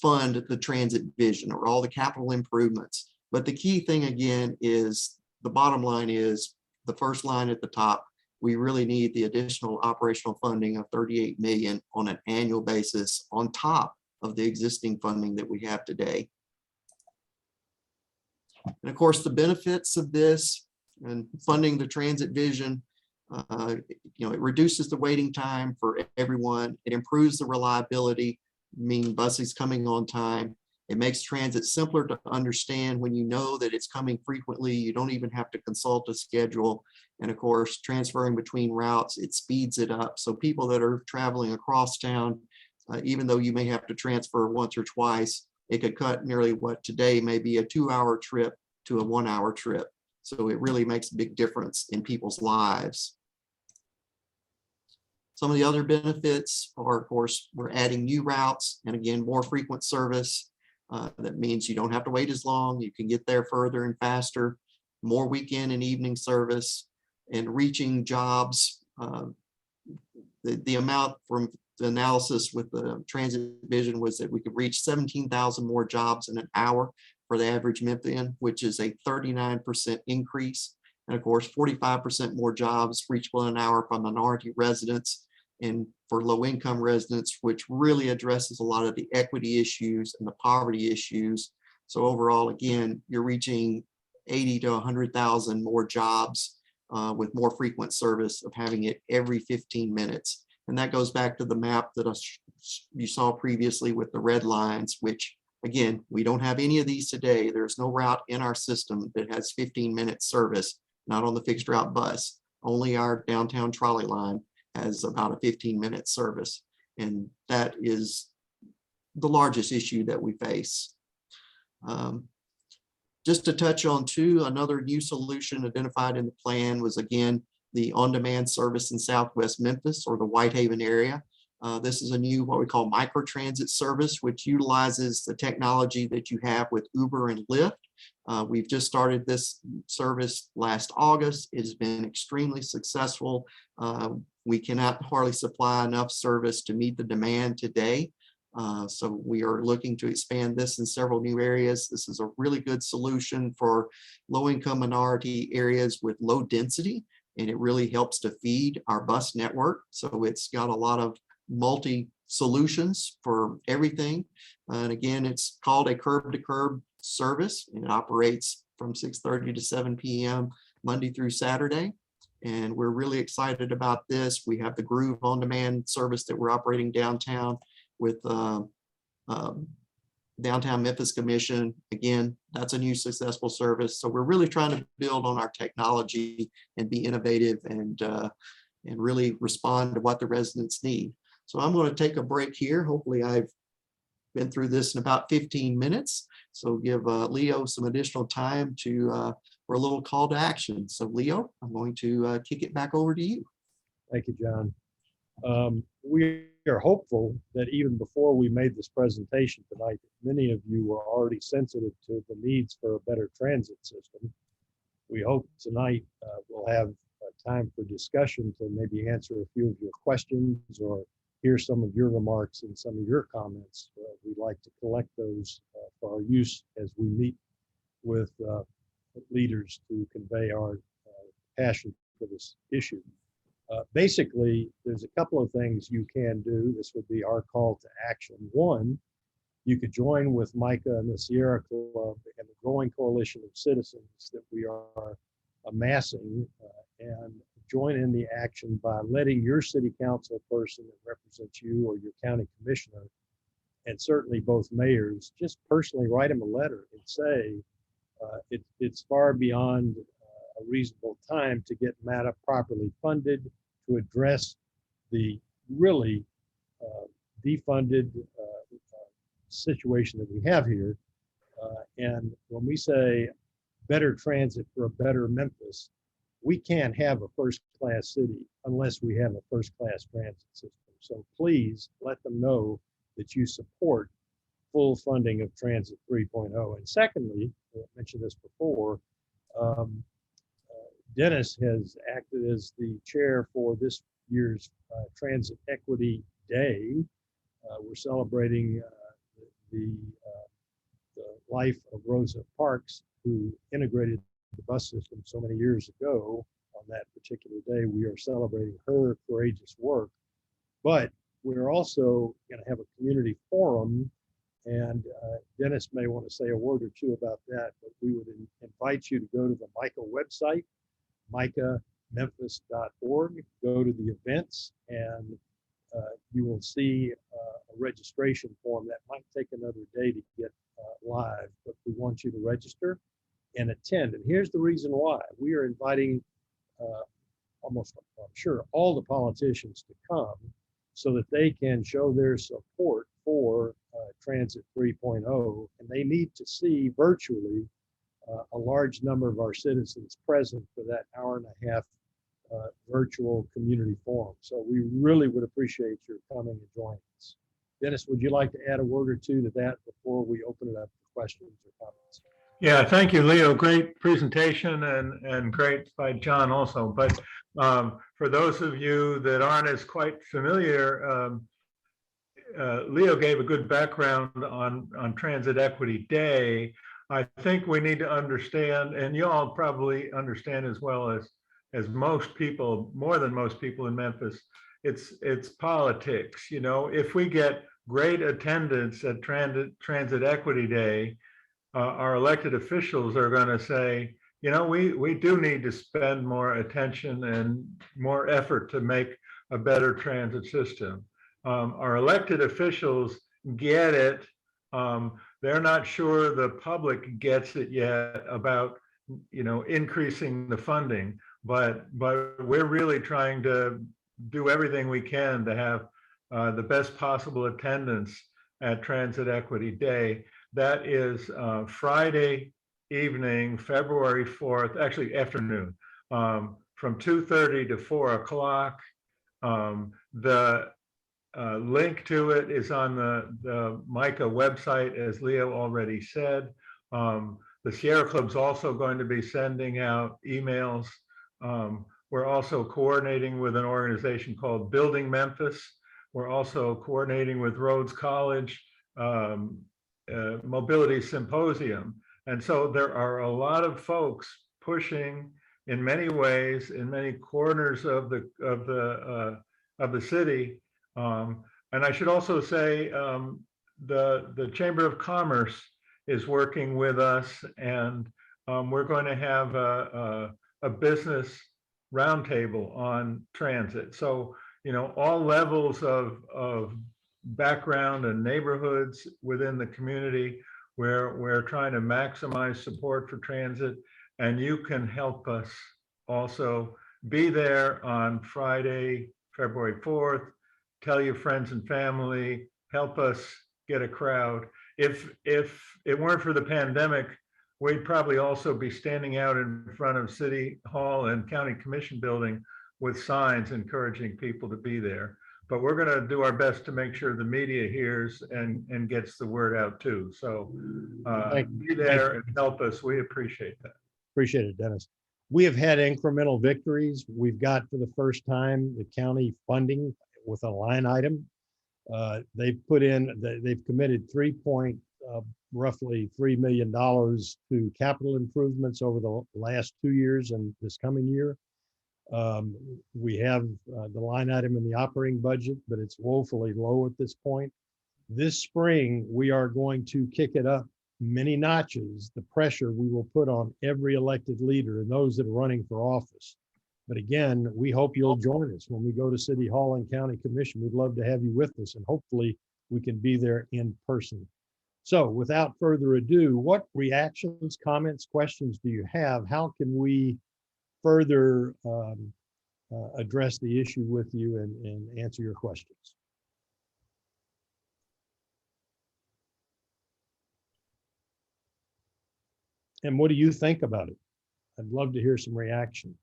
Speaker 2: fund the transit vision or all the capital improvements. But the key thing again is the bottom line is the first line at the top. We really need the additional operational funding of 38 million on an annual basis on top of the existing funding that we have today. And of course, the benefits of this and funding the transit vision, it reduces the waiting time for everyone. It improves the reliability, meaning buses coming on time. It makes transit simpler to understand when you know that it's coming frequently. You don't even have to consult a schedule. And of course, transferring between routes, it speeds it up. So people that are traveling across town, even though you may have to transfer once or twice, it could cut nearly what today may be a 2-hour trip to a 1-hour trip. So it really makes a big difference in people's lives. Some of the other benefits are, of course, we're adding new routes and again, more frequent service. That means you don't have to wait as long. You can get there further and faster, more weekend and evening service, and reaching jobs. The amount from the analysis with the transit vision was that we could reach 17,000 more jobs in an hour for the average Memphian, which is a 39% increase. And of course, 45% more jobs reachable in an hour for minority residents and for low-income residents, which really addresses a lot of the equity issues and the poverty issues. So overall, again, you're reaching 80 to 100,000 more jobs with more frequent service of having it every 15 minutes. And that goes back to the map that you saw previously with the red lines, which again, we don't have any of these today. There's no route in our system that has 15-minute service, not on the fixed route bus. Only our downtown trolley line has about a 15-minute service. And that is the largest issue that we face. Just to touch on too, another new solution identified in the plan was again, the on-demand service in Southwest Memphis or the Whitehaven area. This is a new, what we call microtransit service, which utilizes the technology that you have with Uber and Lyft. We've just started this service last August. It has been extremely successful. We cannot hardly supply enough service to meet the demand today. So we are looking to expand this in several new areas. This is a really good solution for low-income minority areas with low density, and it really helps to feed our bus network. So it's got a lot of multi solutions for everything. And again, it's called a curb-to-curb service, and it operates from 6:30 to 7 p.m. Monday through Saturday. And we're really excited about this. We have the Groove on-demand service that we're operating downtown with Downtown Memphis Commission. Again, that's a new successful service. So we're really trying to build on our technology and be innovative and really respond to what the residents need. So I'm going to take a break here. Hopefully I've been through this in about 15 minutes. So give Leo some additional time to for a little call to action. So Leo, I'm going to kick it back over to you.
Speaker 5: Thank you, John. We are hopeful that even before we made this presentation tonight, many of you were already sensitive to the needs for a better transit system. We hope tonight we'll have time for discussion to maybe answer a few of your questions or hear some of your remarks and some of your comments. We'd like to collect those for our use as we meet with leaders to convey our passion for this issue. Basically, there's a couple of things you can do. This would be our call to action. One, you could join with MICAH and the Sierra Club and the growing coalition of citizens that we are amassing and join in the action by letting your city council person that represents you or your county commissioner, and certainly both mayors, just personally write them a letter and say, it's far beyond a reasonable time to get MATA properly funded to address the really defunded situation that we have here. And when we say better transit for a better Memphis, we can't have a first-class city unless we have a first-class transit system. So please let them know that you support full funding of Transit 3.0. And secondly, I mentioned this before, Dennis has acted as the chair for this year's Transit Equity Day. We're celebrating the life of Rosa Parks, who integrated the bus system so many years ago. On that particular day, we are celebrating her courageous work. But we're also going to have a community forum, and Dennis may want to say a word or two about that, but we would invite you to go to the MICAH website, micahmemphis.org, go to the events, and you will see a registration form that might take another day to get live, but we want you to register and attend. And here's the reason why. We are inviting almost, I'm sure, all the politicians to come so that they can show their support for Transit 3.0, and they need to see virtually a large number of our citizens present for that hour and a half virtual community forum. So we really would appreciate your coming and joining us. Dennis, would you like to add a word or two to that before we open it up for questions or comments?
Speaker 12: Yeah, thank you, Leo. Great presentation and great by John also. But for those of you that aren't as quite familiar, Leo gave a good background on Transit Equity Day. I think we need to understand, and you all probably understand as well as most people, more than most people in Memphis, it's politics. You know, if we get great attendance at Transit Equity Day, our elected officials are going to say, you know, we do need to spend more attention and more effort to make a better transit system. Our elected officials get it. They're not sure the public gets it yet about, you know, increasing the funding, but we're really trying to do everything we can to have the best possible attendance at Transit Equity Day. That is Friday evening, February 4th, actually afternoon, from 2:30 to 4 o'clock. The link to it is on the MICAH website, as Leo already said. The Sierra Club's also going to be sending out emails. We're also coordinating with an organization called Building Memphis. We're also coordinating with Rhodes College Mobility Symposium. And so there are a lot of folks pushing in many ways, in many corners of the city. And I should also say the Chamber of Commerce is working with us, and we're going to have a business roundtable on transit. So, you know, all levels of background and neighborhoods within the community where we're trying to maximize support for transit, and you can help us also. Be there on Friday, February 4th. Tell your friends and family, help us get a crowd. If it weren't for the pandemic, we'd probably also be standing out in front of City Hall and County Commission building with signs encouraging people to be there. But we're going to do our best to make sure the media hears and gets the word out too. So be there and help us. We appreciate that.
Speaker 5: Appreciate it, Dennis. We have had incremental victories. We've got for the first time the county funding with a line item. They've committed roughly $3 million to capital improvements over the last 2 years and this coming year. We have the line item in the operating budget, but it's woefully low at this point. This spring, we are going to kick it up many notches, the pressure we will put on every elected leader and those that are running for office. But again, we hope you'll join us when we go to City Hall and County Commission. We'd love to have you with us, and hopefully we can be there in person. So without further ado, what reactions, comments, questions do you have? How can we further address the issue with you and answer your questions? And what do you think about it? I'd love to hear some reaction.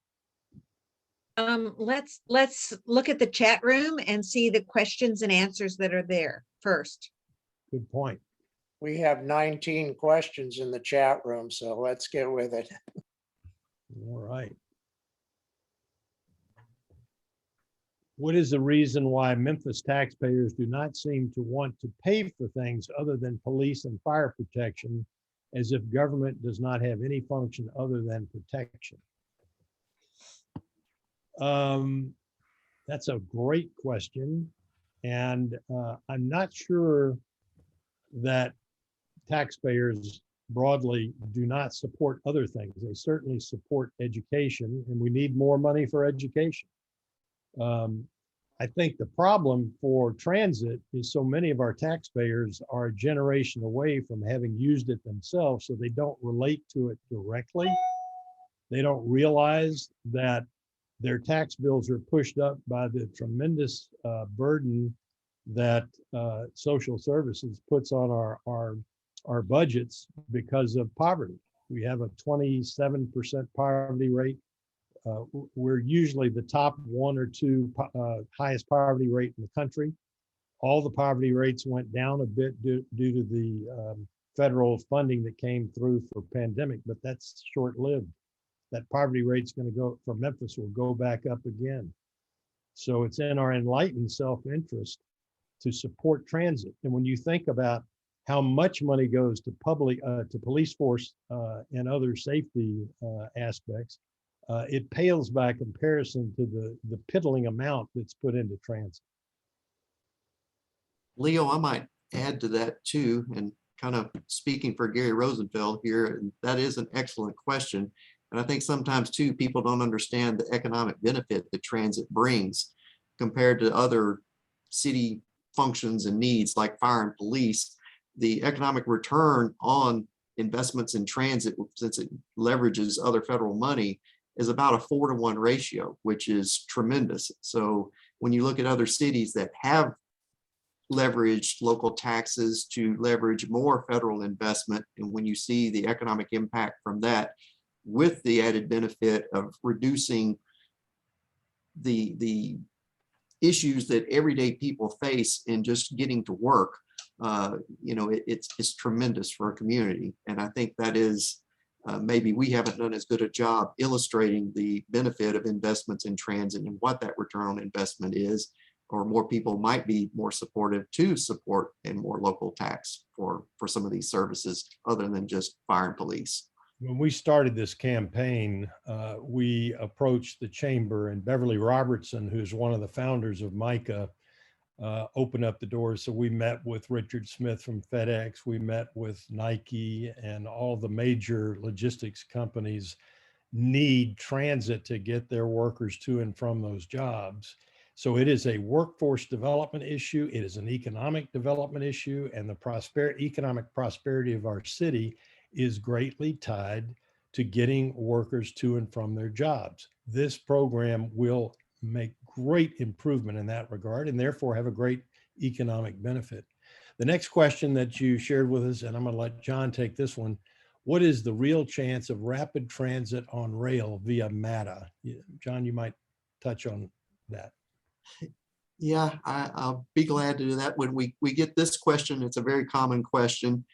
Speaker 13: let's look at the chat room and see the questions and answers that are there first.
Speaker 5: Good point.
Speaker 3: We have 19 questions in the chat room, so let's get with it.
Speaker 5: All right. What is the reason why Memphis taxpayers do not seem to want to pay for things other than police and fire protection, as if government does not have any function other than protection? That's a great question. And I'm not sure that taxpayers broadly do not support other things. They certainly support education, and we need more money for education. I think the problem for transit is so many of our taxpayers are a generation away from having used it themselves, so they don't relate to it directly. They don't realize that their tax bills are pushed up by the tremendous burden that social services puts on our budgets because of poverty. We have a 27% poverty rate. We're usually the top 1 or 2 highest poverty rate in the country. All the poverty rates went down a bit due to the federal funding that came through for pandemic, but that's short-lived. That poverty rate's going to go for Memphis will go back up again. So it's in our enlightened self-interest to support transit. And when you think about how much money goes to police force and other safety aspects, it pales by comparison to the piddling amount that's put into transit.
Speaker 2: Leo, I might add to that too, and kind of speaking for Gary Rosenfeld here, and that is an excellent question. And I think sometimes too, people don't understand the economic benefit that transit brings compared to other city functions and needs like fire and police. The economic return on investments in transit, since it leverages other federal money, is about a 4-to-1 ratio, which is tremendous. So when you look at other cities that have leveraged local taxes to leverage more federal investment, and when you see the economic impact from that, with the added benefit of reducing the issues that everyday people face in just getting to work, it's tremendous for a community. And I think that is maybe we haven't done as good a job illustrating the benefit of investments in transit and what that return on investment is, or more people might be more supportive to support and more local tax for some of these services other than just fire and police.
Speaker 5: When we started this campaign, we approached the chamber, and Beverly Robertson, who's one of the founders of MICAH, opened up the doors. So we met with Richard Smith from FedEx, we met with Nike, and all the major logistics companies need transit to get their workers to and from those jobs. So it is a workforce development issue, it is an economic development issue, and the economic prosperity of our city is greatly tied to getting workers to and from their jobs. This program will make great improvement in that regard and therefore have a great economic benefit. The next question that you shared with us, and I'm going to let John take this one. What is the real chance of rapid transit on rail via MATA? John, you might touch on that.
Speaker 2: Yeah, I'll be glad to do that. When we get this question, it's a very common question.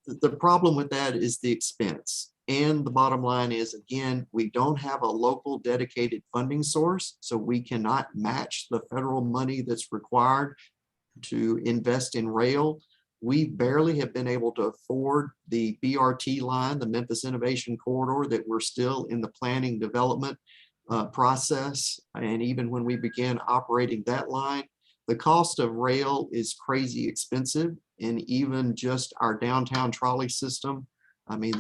Speaker 2: The problem with that is the expense. And the bottom line is, again, we don't have a local dedicated funding source, so we cannot match the federal money that's required to invest in rail. We barely have been able to afford the BRT line, the Memphis Innovation Corridor, that we're still in the planning development process. And even when we began operating that line, the cost of rail is crazy expensive. And even just our downtown trolley system, I mean,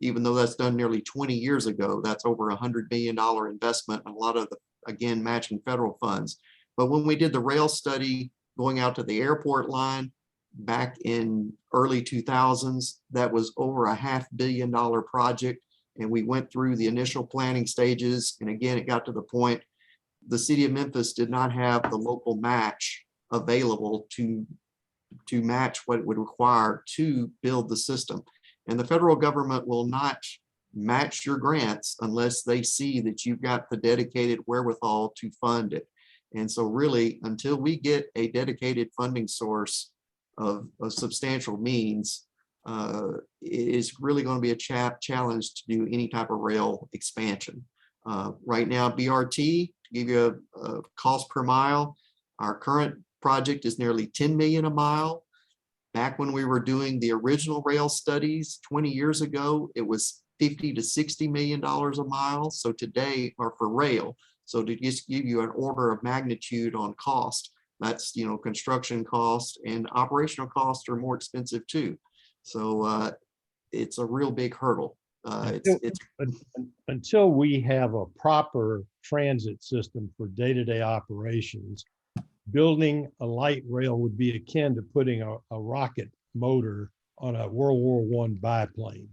Speaker 2: even though that's done nearly 20 years ago, that's over $100 million investment, and a lot of the, again, matching federal funds. But when we did the rail study going out to the airport line back in early 2000s, that was over a $500 million project. And we went through the initial planning stages. And again, it got to the point, the city of Memphis did not have the local match available to match what it would require to build the system. And the federal government will not match your grants unless they see that you've got the dedicated wherewithal to fund it. And so really, until we get a dedicated funding source of substantial means, it is really going to be a challenge to do any type of rail expansion. Right now, BRT, to give you a cost per mile, our current project is nearly 10 million a mile. Back when we were doing the original rail studies 20 years ago, it was 50 to 60 million dollars a mile. So today, or for rail, so to just give you an order of magnitude on cost, that's, you know, construction cost and operational costs are more expensive too. So it's a real big hurdle.
Speaker 5: Until we have a proper transit system for day-to-day operations, building a light rail would be akin to putting a rocket motor on a World War I biplane.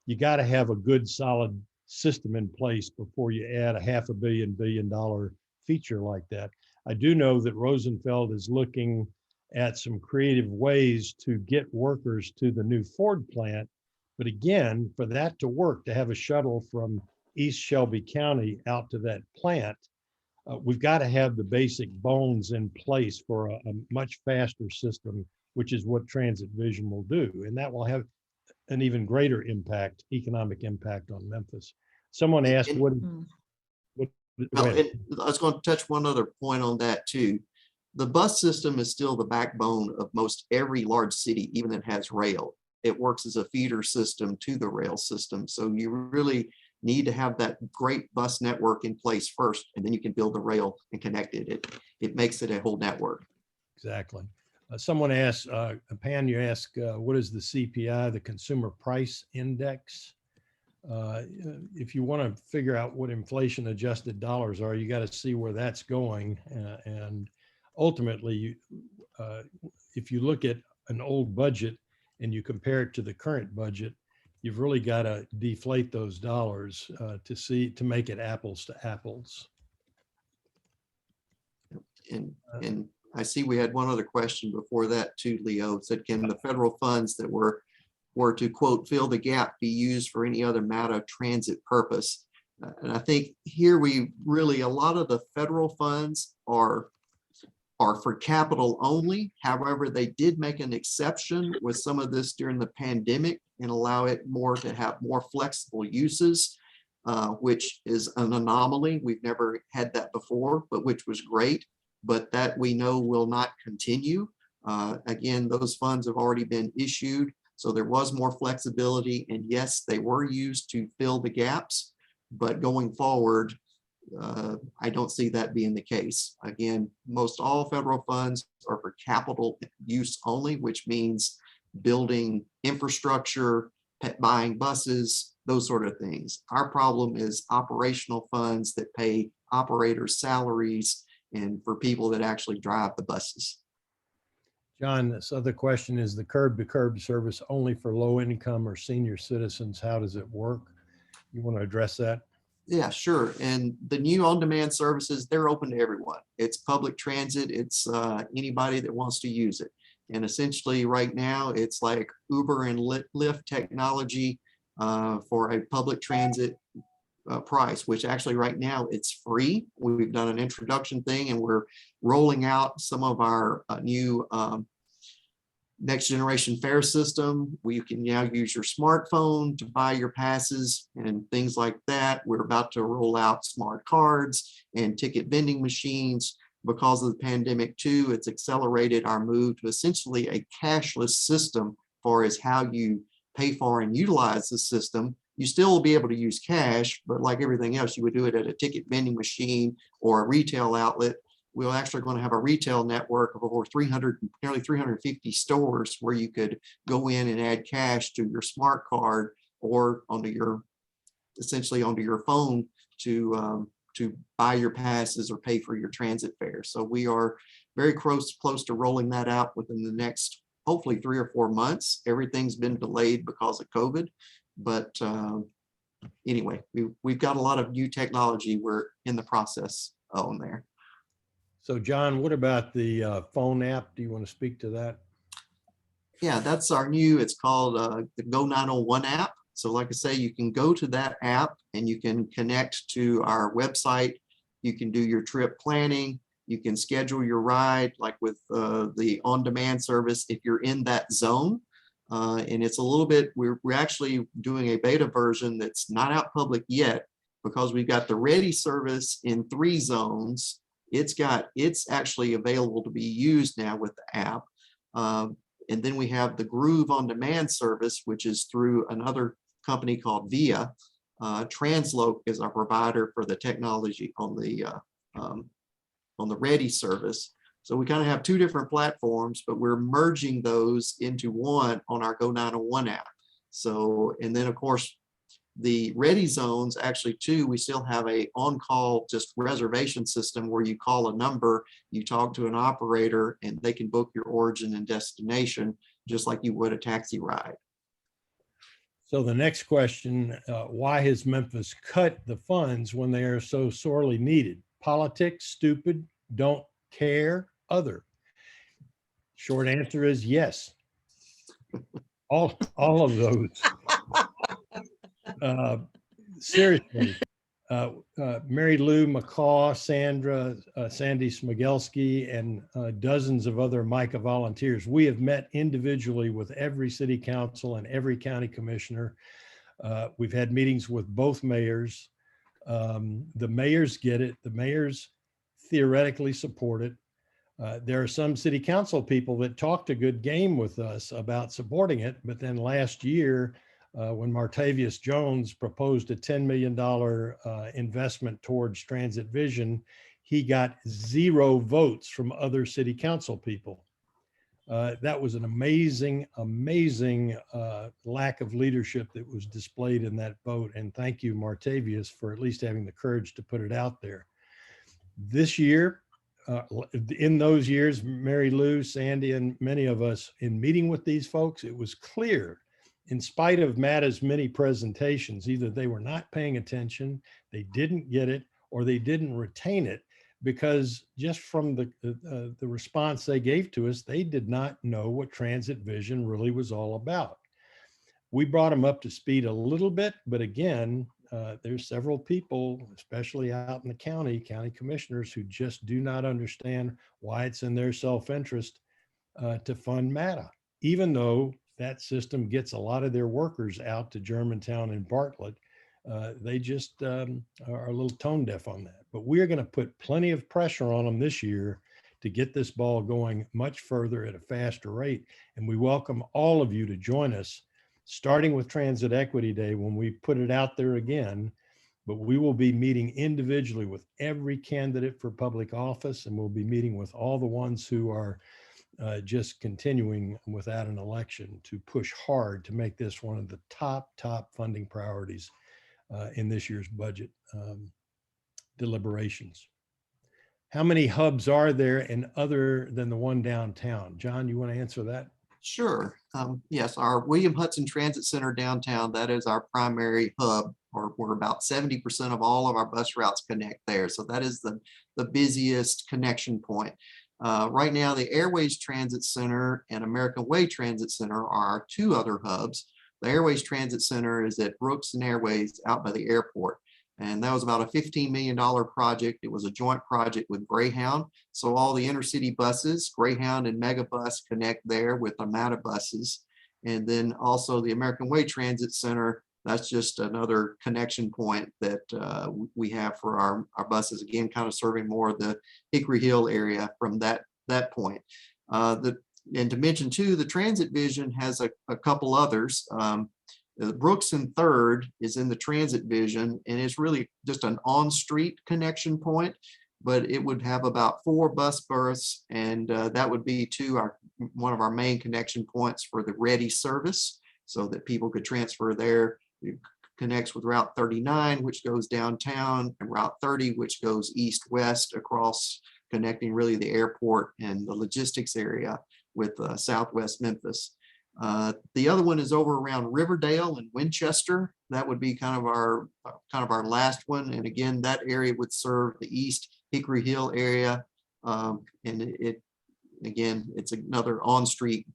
Speaker 5: You got to have a good solid system in place before you add a $500 million feature like that. I do know that Rosenfeld is looking at some creative ways to get workers to the new Ford plant. But again, for that to work, to have a shuttle from East Shelby County out to that plant, we've got to have the basic bones in place for a much faster system, which is what Transit Vision will do. And that will have an even greater impact, economic impact on Memphis. Someone asked what
Speaker 2: I was going to touch one other point on that too. The bus system is still the backbone of most every large city, even that has rail. It works as a feeder system to the rail system. So you really need to have that great bus network in place first, and then you can build the rail and connect it. It makes it a whole network.
Speaker 5: Exactly. Someone asked, Pan, you asked, what is the CPI, the Consumer Price Index? If you want to figure out what inflation adjusted dollars are, you got to see where that's going. And ultimately, if you look at an old budget and you compare it to the current budget, you've really got to deflate those dollars to make it apples to apples.
Speaker 2: And I see we had one other question before that too, Leo. It said, can the federal funds that were to quote, fill the gap be used for any other MATA transit purpose? And I think here we really, a lot of the federal funds are for capital only. However, they did make an exception with some of this during the pandemic and allow it more to have more flexible uses, which is an anomaly. We've never had that before, but which was great, but that we know will not continue. Again, those funds have already been issued. So there was more flexibility, and yes, they were used to fill the gaps, but going forward, I don't see that being the case. Again, most all federal funds are for capital use only, which means building infrastructure, buying buses, those sort of things. Our problem is operational funds that pay operators' salaries and for people that actually drive the buses.
Speaker 5: John, this other question is the curb to curb service only for low income or senior citizens. How does it work? You want to address that?
Speaker 2: Yeah, sure. And the new on-demand services, they're open to everyone. It's public transit. It's anybody that wants to use it. And essentially right now it's like Uber and Lyft technology for a public transit price, which actually right now it's free. We've done an introduction thing and we're rolling out some of our new next generation fare system where you can now use your smartphone to buy your passes and things like that. We're about to roll out smart cards and ticket vending machines. Because of the pandemic too, it's accelerated our move to essentially a cashless system as far as how you pay for and utilize the system. You still will be able to use cash, but like everything else, you would do it at a ticket vending machine or a retail outlet. We're actually going to have a retail network of over 300, nearly 350 stores where you could go in and add cash to your smart card or essentially onto your phone to buy your passes or pay for your transit fare. So we are very close to rolling that out within the next, hopefully 3 or 4 months. Everything's been delayed because of COVID, but anyway, we've got a lot of new technology we're in the process on there.
Speaker 5: So John, what about the phone app? Do you want to speak to that?
Speaker 2: Yeah, that's our new, it's called the Go 901 app. So like I say, you can go to that app and you can connect to our website. You can do your trip planning. You can schedule your ride, like with the on-demand service if you're in that zone. And it's a little bit, we're actually doing a beta version that's not out public yet, because we've got the ready service in 3 zones. It's actually available to be used now with the app. And then we have the Groove on Demand service, which is through another company called VIA. Transloc is our provider for the technology on the ready service. So we kind of have 2 different platforms, but we're merging those into one on our Go 901 app. So, and then of course, the ready zones actually too, we still have a on-call just reservation system where you call a number, you talk to an operator, and they can book your origin and destination just like you would a taxi ride.
Speaker 5: So the next question, why has Memphis cut the funds when they are so sorely needed? Politics, stupid, don't care, other. Short answer is yes. All of those. Seriously, Mary Lou McCaw, Sandra, Sandy Smigelski, and dozens of other MICAH volunteers. We have met individually with every city council and every county commissioner. We've had meetings with both mayors. The mayors get it. The mayors theoretically support it. There are some city council people that talked a good game with us about supporting it, but then last year, when Martavius Jones proposed a $10 million investment towards Transit Vision, he got 0 votes from other city council people. That was an amazing lack of leadership that was displayed in that vote. And thank you, Martavius, for at least having the courage to put it out there. This year, in those years, Mary Lou, Sandy, and many of us in meeting with these folks, it was clear, in spite of Matta's many presentations, either they were not paying attention, they didn't get it, or they didn't retain it, because just from the response they gave to us, they did not know what Transit Vision really was all about. We brought them up to speed a little bit, but again, there's several people, especially out in the county commissioners, who just do not understand why it's in their self-interest to fund MATA, even though that system gets a lot of their workers out to Germantown and Bartlett. They just are a little tone deaf on that. But we're going to put plenty of pressure on them this year to get this ball going much further at a faster rate. And we welcome all of you to join us, starting with Transit Equity Day when we put it out there again. But we will be meeting individually with every candidate for public office, and we'll be meeting with all the ones who are just continuing without an election to push hard to make this one of the top funding priorities in this year's budget deliberations. How many hubs are there and other than the one downtown? John, you want to answer that?
Speaker 2: Sure. Yes, our William Hudson Transit Center downtown, that is our primary hub, or where about 70% of all of our bus routes connect there. So that is the busiest connection point. Right now, the Airways Transit Center and American Way Transit Center are our 2 other hubs. The Airways Transit Center is at Brooks and Airways out by the airport. And that was about a $15 million project. It was a joint project with Greyhound. So all the intercity buses, Greyhound and Megabus, connect there with the MATA buses. And then also the American Way Transit Center, that's just another connection point that we have for our buses, again, kind of serving more of the Hickory Hill area from that point. And to mention too, the Transit Vision has a couple others. The Brooks and Third is in the Transit Vision, and it's really just an on-street connection point, but it would have about 4 bus berths, and that would be to one of our main connection points for the ready service, so that people could transfer there. It connects with Route 39, which goes downtown, and Route 30, which goes east-west across, connecting really the airport and the logistics area with Southwest Memphis. The other one is over around Riverdale and Winchester. That would be kind of our last one. And again, that area would serve the East Hickory Hill area. And it's another on-street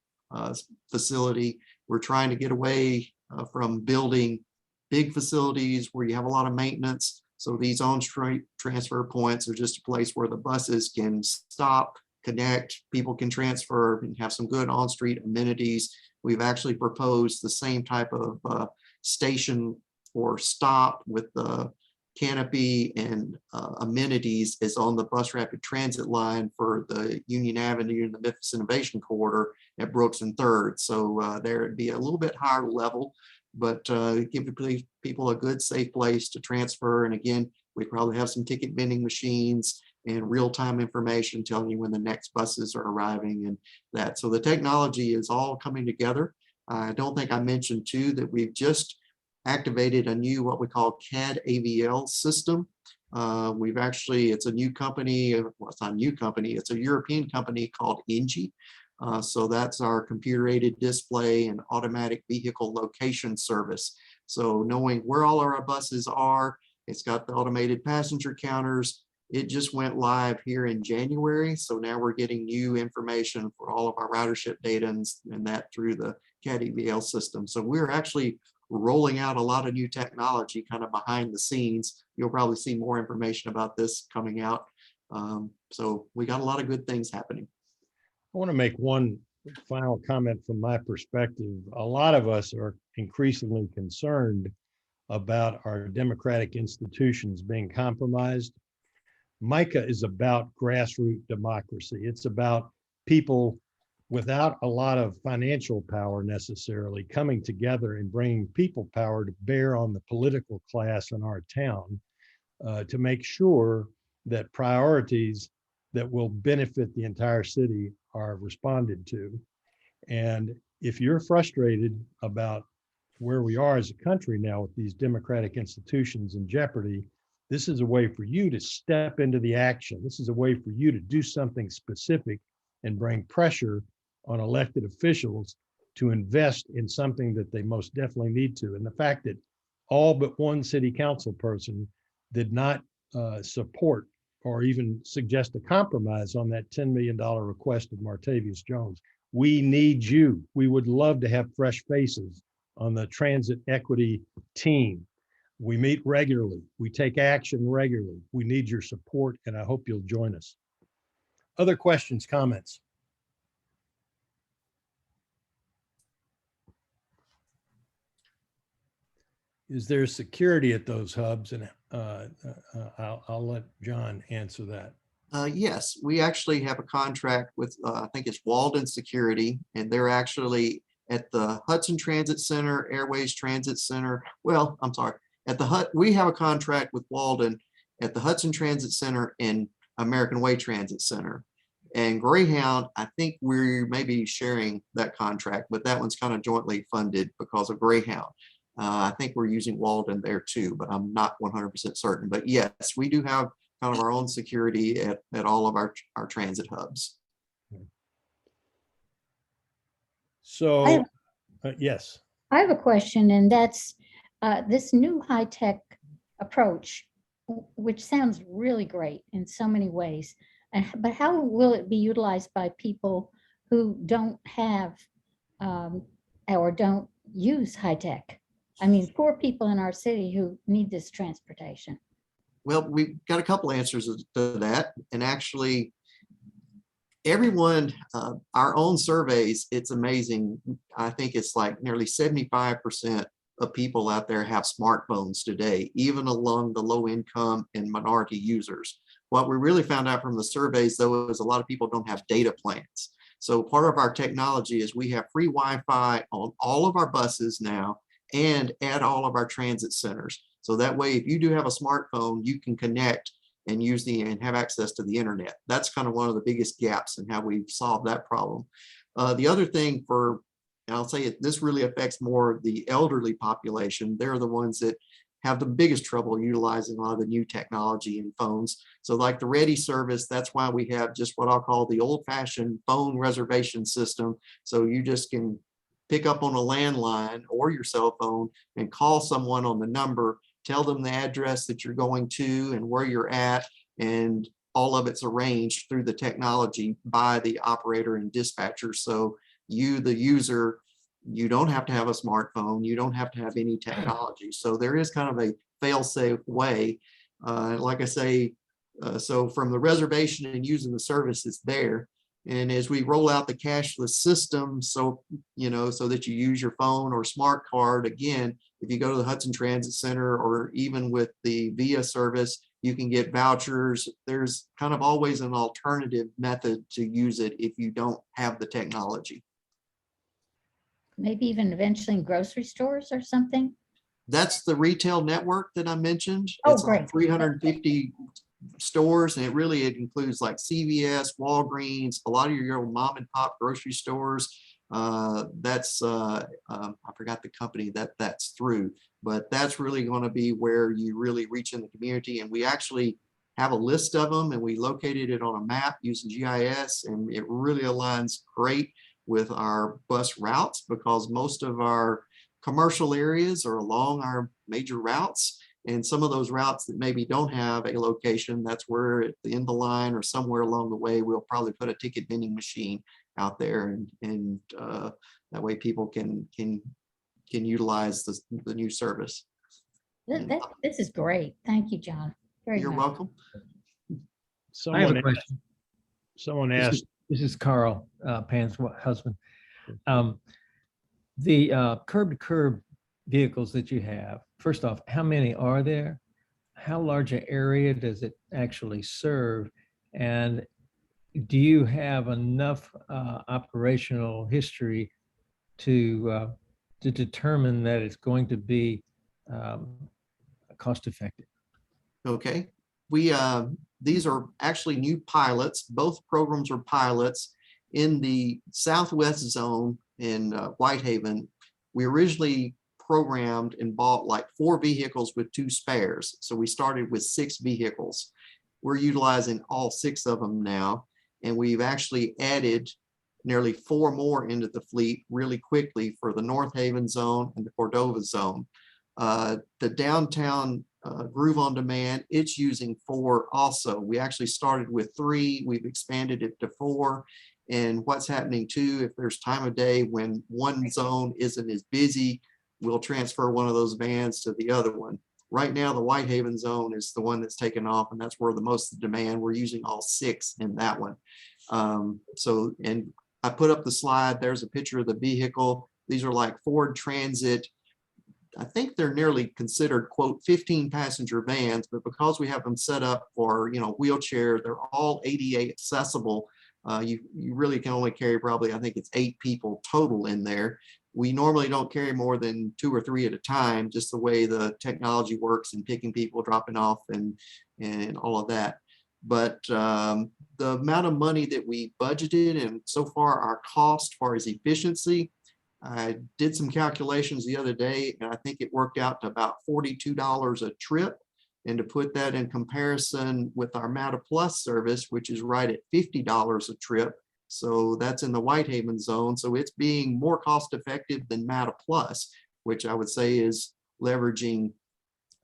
Speaker 2: facility. We're trying to get away from building big facilities where you have a lot of maintenance. So these on-street transfer points are just a place where the buses can stop, connect, people can transfer and have some good on-street amenities. We've actually proposed the same type of station or stop with the canopy and amenities is on the bus rapid transit line for the Union Avenue and the Memphis Innovation Corridor at Brooks and Third. So there'd be a little bit higher level, but give people a good, safe place to transfer. And again, we probably have some ticket vending machines and real-time information telling you when the next buses are arriving and that. So the technology is all coming together. I don't think I mentioned too that we've just activated a new, what we call CAD AVL system. It's a new company, well, it's not a new company, it's a European company called Engie. So that's our computer-aided display and automatic vehicle location service. So knowing where all our buses are, it's got the automated passenger counters. It just went live here in January. So now we're getting new information for all of our ridership data and that through the CAD AVL system. So we're actually rolling out a lot of new technology kind of behind the scenes. You'll probably see more information about this coming out. So we got a lot of good things happening.
Speaker 5: I want to make one final comment from my perspective. A lot of us are increasingly concerned about our democratic institutions being compromised. MICAH is about grassroots democracy. It's about people without a lot of financial power necessarily coming together and bringing people power to bear on the political class in our town to make sure that priorities that will benefit the entire city are responded to. And if you're frustrated about where we are as a country now with these democratic institutions in jeopardy, this is a way for you to step into the action. This is a way for you to do something specific and bring pressure on elected officials to invest in something that they most definitely need to. And the fact that all but one city council person did not support or even suggest a compromise on that $10 million request of Martavius Jones. We need you. We would love to have fresh faces on the transit equity team. We meet regularly. We take action regularly. We need your support, and I hope you'll join us. Other questions, comments? Is there security at those hubs? And I'll let John answer that.
Speaker 2: Yes, we actually have a contract with, I think it's Walden Security, and they're actually at the Hudson Transit Center, Airways Transit Center. Well, I'm sorry, we have a contract with Walden at the Hudson Transit Center and American Way Transit Center. And Greyhound, I think we're maybe sharing that contract, but that one's kind of jointly funded because of Greyhound. I think we're using Walden there too, but I'm not 100% certain. But yes, we do have kind of our own security at all of our transit hubs.
Speaker 5: So, yes.
Speaker 6: I have a question, and that's this new high-tech approach, which sounds really great in so many ways. But how will it be utilized by people who don't have or don't use high-tech? I mean, poor people in our city who need this transportation.
Speaker 2: Well, we've got a couple answers to that. And actually, everyone, our own surveys, it's amazing. I think it's like nearly 75% of people out there have smartphones today, even along the low income and minority users. What we really found out from the surveys, though, is a lot of people don't have data plans. So part of our technology is we have free Wi-Fi on all of our buses now and at all of our transit centers. So that way, if you do have a smartphone, you can connect and and have access to the internet. That's kind of one of the biggest gaps in how we've solved that problem. The other thing I'll say this really affects more the elderly population. They're the ones that have the biggest trouble utilizing a lot of the new technology and phones. So like the Ready service, that's why we have just what I'll call the old-fashioned phone reservation system. So you just can pick up on a landline or your cell phone and call someone on the number, tell them the address that you're going to and where you're at, and all of it's arranged through the technology by the operator and dispatcher. So you, the user, you don't have to have a smartphone. You don't have to have any technology. So there is kind of a fail-safe way. Like I say, so from the reservation and using the service, it's there. And as we roll out the cashless system, so, so that you use your phone or smart card, again, if you go to the Hudson Transit Center or even with the VIA service, you can get vouchers. There's kind of always an alternative method to use it if you don't have the technology.
Speaker 6: Maybe even eventually in grocery stores or something?
Speaker 2: That's the retail network that I mentioned.
Speaker 6: Oh,
Speaker 2: It's on
Speaker 6: great.
Speaker 2: 350 stores, and it includes like CVS, Walgreens, a lot of your mom and pop grocery stores. I forgot the company that's through, but that's really going to be where you really reach in the community. And we actually have a list of them, and we located it on a map using GIS, and it really aligns great with our bus routes because most of our commercial areas are along our major routes. And some of those routes that maybe don't have a location, that's where at the end of the line or somewhere along the way, we'll probably put a ticket vending machine out there, and that way people can utilize the new service.
Speaker 6: This is great. Thank you, John. Very
Speaker 2: You're
Speaker 6: nice.
Speaker 2: welcome.
Speaker 14: I have a
Speaker 5: Someone
Speaker 14: question.
Speaker 5: Someone
Speaker 14: This
Speaker 5: asked,
Speaker 14: is- This is Carl, Pan's husband. The curb-to-curb vehicles that you have, first off, how many are there? How large an area does it actually serve? And do you have enough operational history to determine that it's going to be cost effective?
Speaker 2: Okay, these are actually new pilots. Both programs are pilots in the Southwest zone in Whitehaven. We originally programmed and bought like 4 vehicles with 2 spares. So we started with 6 vehicles. We're utilizing all 6 of them now. And we've actually added nearly 4 more into the fleet really quickly for the North Haven zone and the Cordova zone. The downtown Groove on Demand, it's using 4 also. We actually started with 3, we've expanded it to 4. And what's happening too, if there's time of day when one zone isn't as busy, we'll transfer one of those vans to the other one. Right now, the Whitehaven zone is the one that's taken off, and that's where the most of the demand. We're using all 6 in that one. And I put up the slide. There's a picture of the vehicle. These are like Ford Transit. I think they're nearly considered, quote, 15 passenger vans, but because we have them set up for, wheelchair, they're all ADA accessible. You really can only carry probably, I think it's 8 people total in there. We normally don't carry more than 2 or 3 at a time, just the way the technology works and picking people, dropping off and all of that. But the amount of money that we budgeted and so far our cost as far as efficiency, I did some calculations the other day, and I think it worked out to about $42 a trip. And to put that in comparison with our MATA Plus service, which is right at $50 a trip. So that's in the Whitehaven zone. So it's being more cost effective than MATA Plus, which I would say is leveraging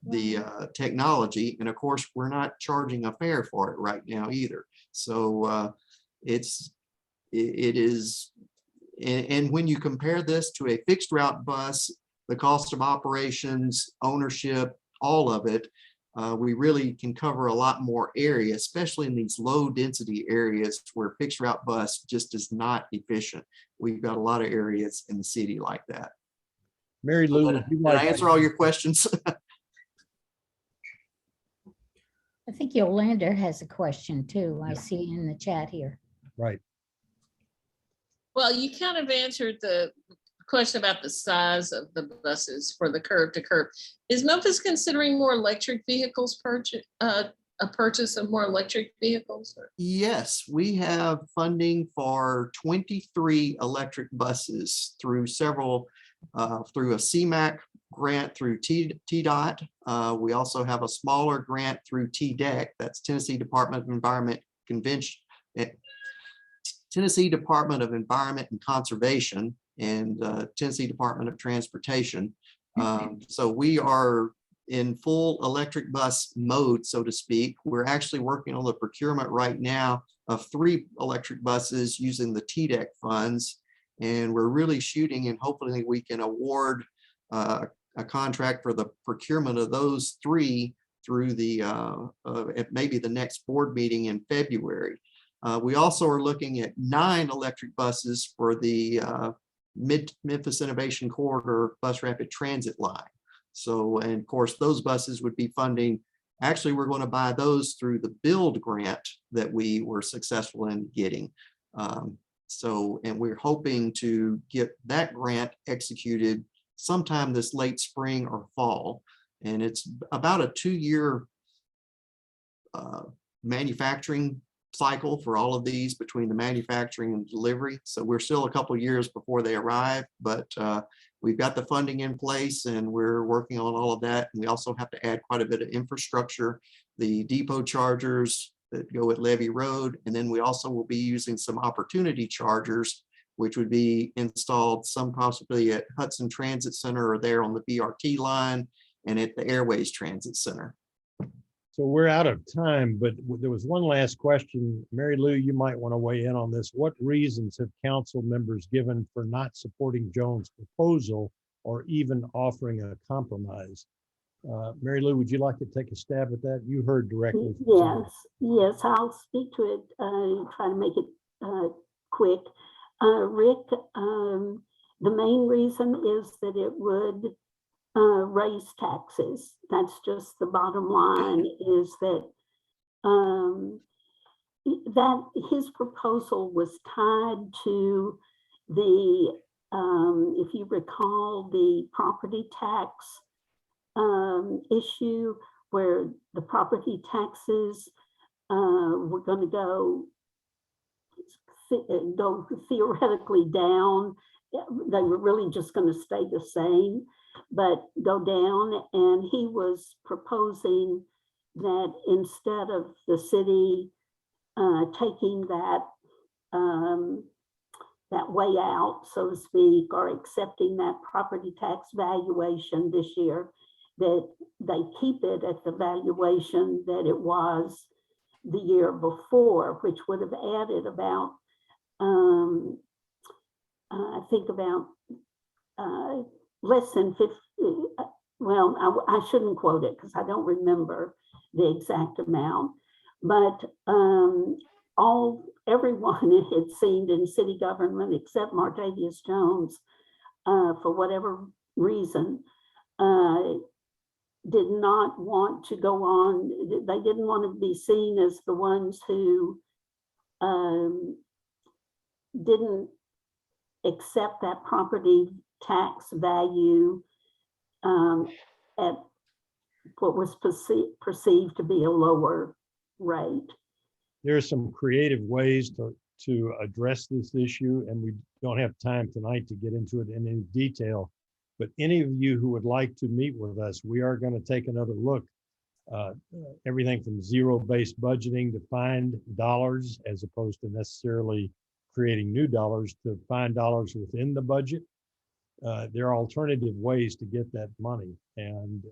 Speaker 2: the technology. And of course, we're not charging a fare for it right now either. So it is, and when you compare this to a fixed route bus, the cost of operations, ownership, all of it, we really can cover a lot more area, especially in these low density areas where fixed route bus just is not efficient. We've got a lot of areas in the city like that.
Speaker 5: Mary Lou, would you
Speaker 2: Did I
Speaker 5: like?
Speaker 2: answer all your questions?
Speaker 6: I think Yolander has a question too. I see in the chat here.
Speaker 5: Right.
Speaker 15: Well, you kind of answered the question about the size of the buses for the curb to curb. Is Memphis considering more electric vehicles a purchase of more electric vehicles?
Speaker 2: Yes, we have funding for 23 electric buses through several, through a CMAQ grant through TDOT. We also have a smaller grant through TDEC, that's Tennessee Department of Environment Tennessee Department of Environment and Conservation, and Tennessee Department of Transportation. So we are in full electric bus mode, so to speak. We're actually working on the procurement right now of 3 electric buses using the TDEC funds. And we're really shooting, and hopefully we can award a contract for the procurement of those 3 through the maybe the next board meeting in February. We also are looking at 9 electric buses for the Memphis Innovation Corridor bus rapid transit line. So, and of course, those buses would be funding, actually, we're going to buy those through the build grant that we were successful in getting. So, and we're hoping to get that grant executed sometime this late spring or fall. And it's about a 2-year manufacturing cycle for all of these between the manufacturing and delivery. So we're still a couple of years before they arrive, but we've got the funding in place and we're working on all of that. And we also have to add quite a bit of infrastructure, the depot chargers that go at Levee Road. And then we also will be using some opportunity chargers, which would be installed some possibly at Hudson Transit Center or there on the BRT line and at the Airways Transit Center.
Speaker 5: So we're out of time, but there was one last question. Mary Lou, you might want to weigh in on this. What reasons have council members given for not supporting Jones' proposal or even offering a compromise? Mary Lou, would you like to take a stab at that? You heard directly.
Speaker 8: Yes, I'll speak to it, try to make it quick. Rick, the main reason is that it would raise taxes. That's just the bottom line, is that that his proposal was tied to the, if you recall, the property tax issue, where the property taxes were going to go theoretically down. They were really just going to stay the same, but go down. And he was proposing that instead of the city taking that that way out, so to speak, or accepting that property tax valuation this year, that they keep it at the valuation that it was the year before, which would have added about, I think about less than 50, well, I shouldn't quote it because I don't remember the exact amount, but everyone it seemed in city government except Martavius Jones, for whatever reason, did not want to go on. They didn't want to be seen as the ones who didn't accept that property tax value at what was perceived to be a lower rate.
Speaker 5: There are some creative ways to address this issue, and we don't have time tonight to get into it in any detail. But any of you who would like to meet with us, we are going to take another look. Everything from zero-based budgeting to find dollars, as opposed to necessarily creating new dollars, to find dollars within the budget. There are alternative ways to get that money. And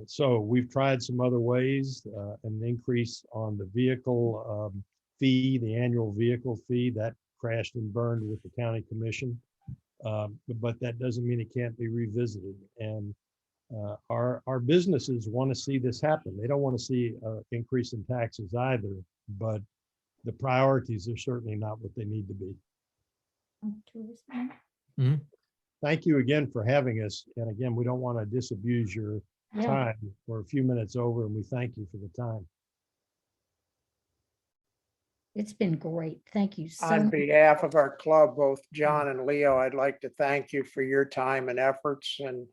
Speaker 5: so we've tried some other ways, an increase on the vehicle fee, the annual vehicle fee, that crashed and burned with the county commission. But that doesn't mean it can't be revisited. And our businesses want to see this happen. They don't want to see an increase in taxes either, but the priorities are certainly not what they need to be. Thank you again for having us. And again, we don't want to disabuse your time. We're a few minutes over, and we thank you for the time.
Speaker 6: It's been great. Thank you so
Speaker 3: On
Speaker 6: much.
Speaker 3: behalf of our club, both John and Leo, I'd like to thank you for your time and efforts, and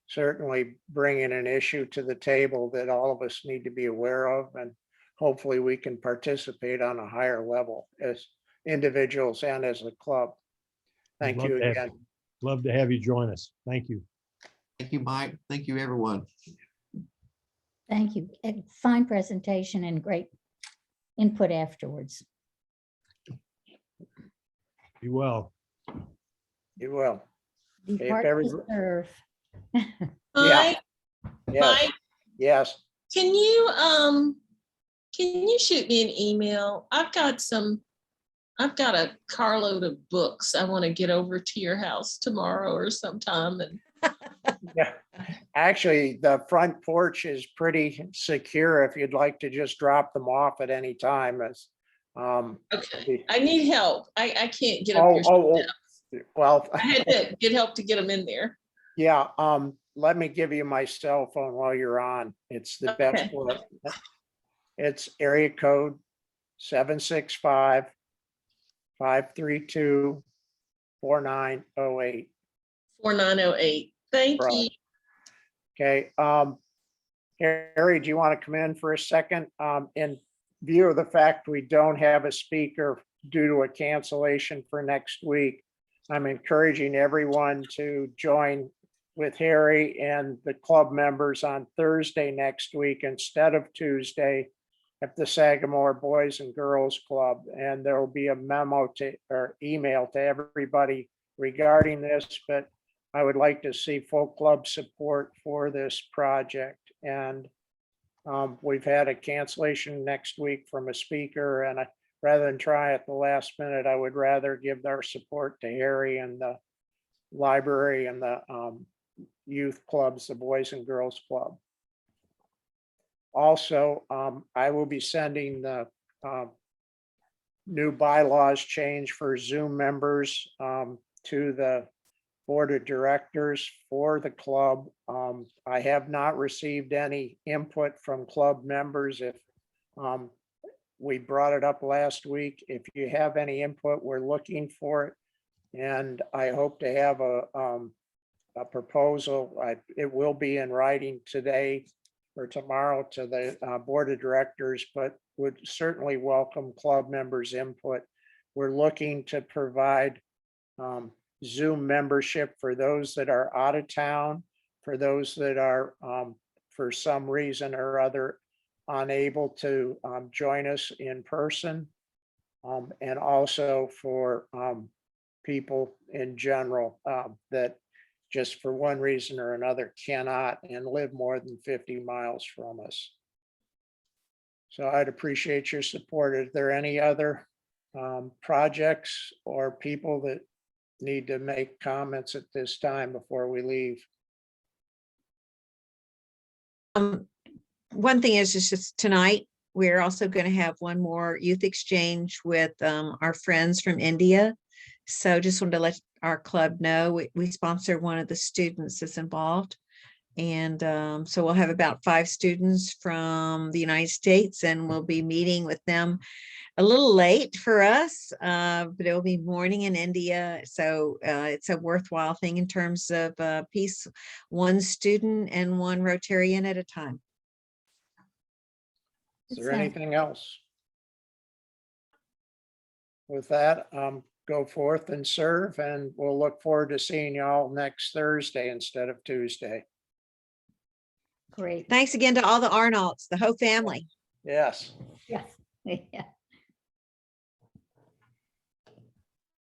Speaker 3: certainly bringing an issue to the table that all of us need to be aware of. And hopefully we can participate on a higher level as individuals and as a club. Thank you again.
Speaker 5: Love to have you join us. Thank you.
Speaker 2: Thank you, Mike. Thank you, everyone.
Speaker 6: Thank you. And fine presentation and great input afterwards.
Speaker 5: Be well.
Speaker 3: You will.
Speaker 6: Be
Speaker 3: If
Speaker 6: part
Speaker 3: every-
Speaker 6: to serve.
Speaker 3: Yeah.
Speaker 15: Mike,
Speaker 3: Yes. Yes.
Speaker 15: can you shoot me an email? I've got some I've got a carload of books I want to get over to your house tomorrow or sometime. And
Speaker 3: Yeah, actually, the front porch is pretty secure if you'd like to just drop them off at any time. As
Speaker 15: okay, I need help. I can't get up your steps.
Speaker 3: Well,
Speaker 15: I had to get help to get them in there.
Speaker 3: yeah, let me give you my cell phone while you're on. It's the best
Speaker 15: Okay.
Speaker 3: one. It's area code 765-532-4908.
Speaker 15: $4908. Thank
Speaker 3: Right.
Speaker 15: you.
Speaker 3: Okay, Harry, do you want to come in for a second? In view of the fact we don't have a speaker due to a cancellation for next week, I'm encouraging everyone to join with Harry and the club members on Thursday next week instead of Tuesday at the Sagamore Boys and Girls Club. And there will be a memo or email to everybody regarding this, but I would like to see full club support for this project. And we've had a cancellation next week from a speaker, and rather than try at the last minute, I would rather give our support to Harry and the library and the youth clubs, the Boys and Girls Club. Also, I will be sending the new bylaws change for Zoom members to the board of directors for the club. I have not received any input from club members. If we brought it up last week, if you have any input, we're looking for it. And I hope to have a proposal. It will be in writing today or tomorrow to the board of directors, but would certainly welcome club members' input. We're looking to provide Zoom membership for those that are out of town, for those that are for some reason or other unable to join us in person, and also for people in general that just for one reason or another cannot and live more than 50 miles from us. So I'd appreciate your support. Is there any other projects or people that need to make comments at this time before we leave?
Speaker 13: One thing is just tonight, we're also going to have one more youth exchange with our friends from India. So just wanted to let our club know we sponsor one of the students that's involved. And so we'll have about 5 students from the United States, and we'll be meeting with them a little late for us, but it'll be morning in India. So it's a worthwhile thing in terms of peace, one student and one Rotarian at a time.
Speaker 3: Is there anything else? With that, go forth and serve, and we'll look forward to seeing y'all next Thursday instead of Tuesday.
Speaker 6: Great.
Speaker 13: Thanks again to all the Arnaults, the whole family.
Speaker 3: Yes.
Speaker 6: Yes. Yeah.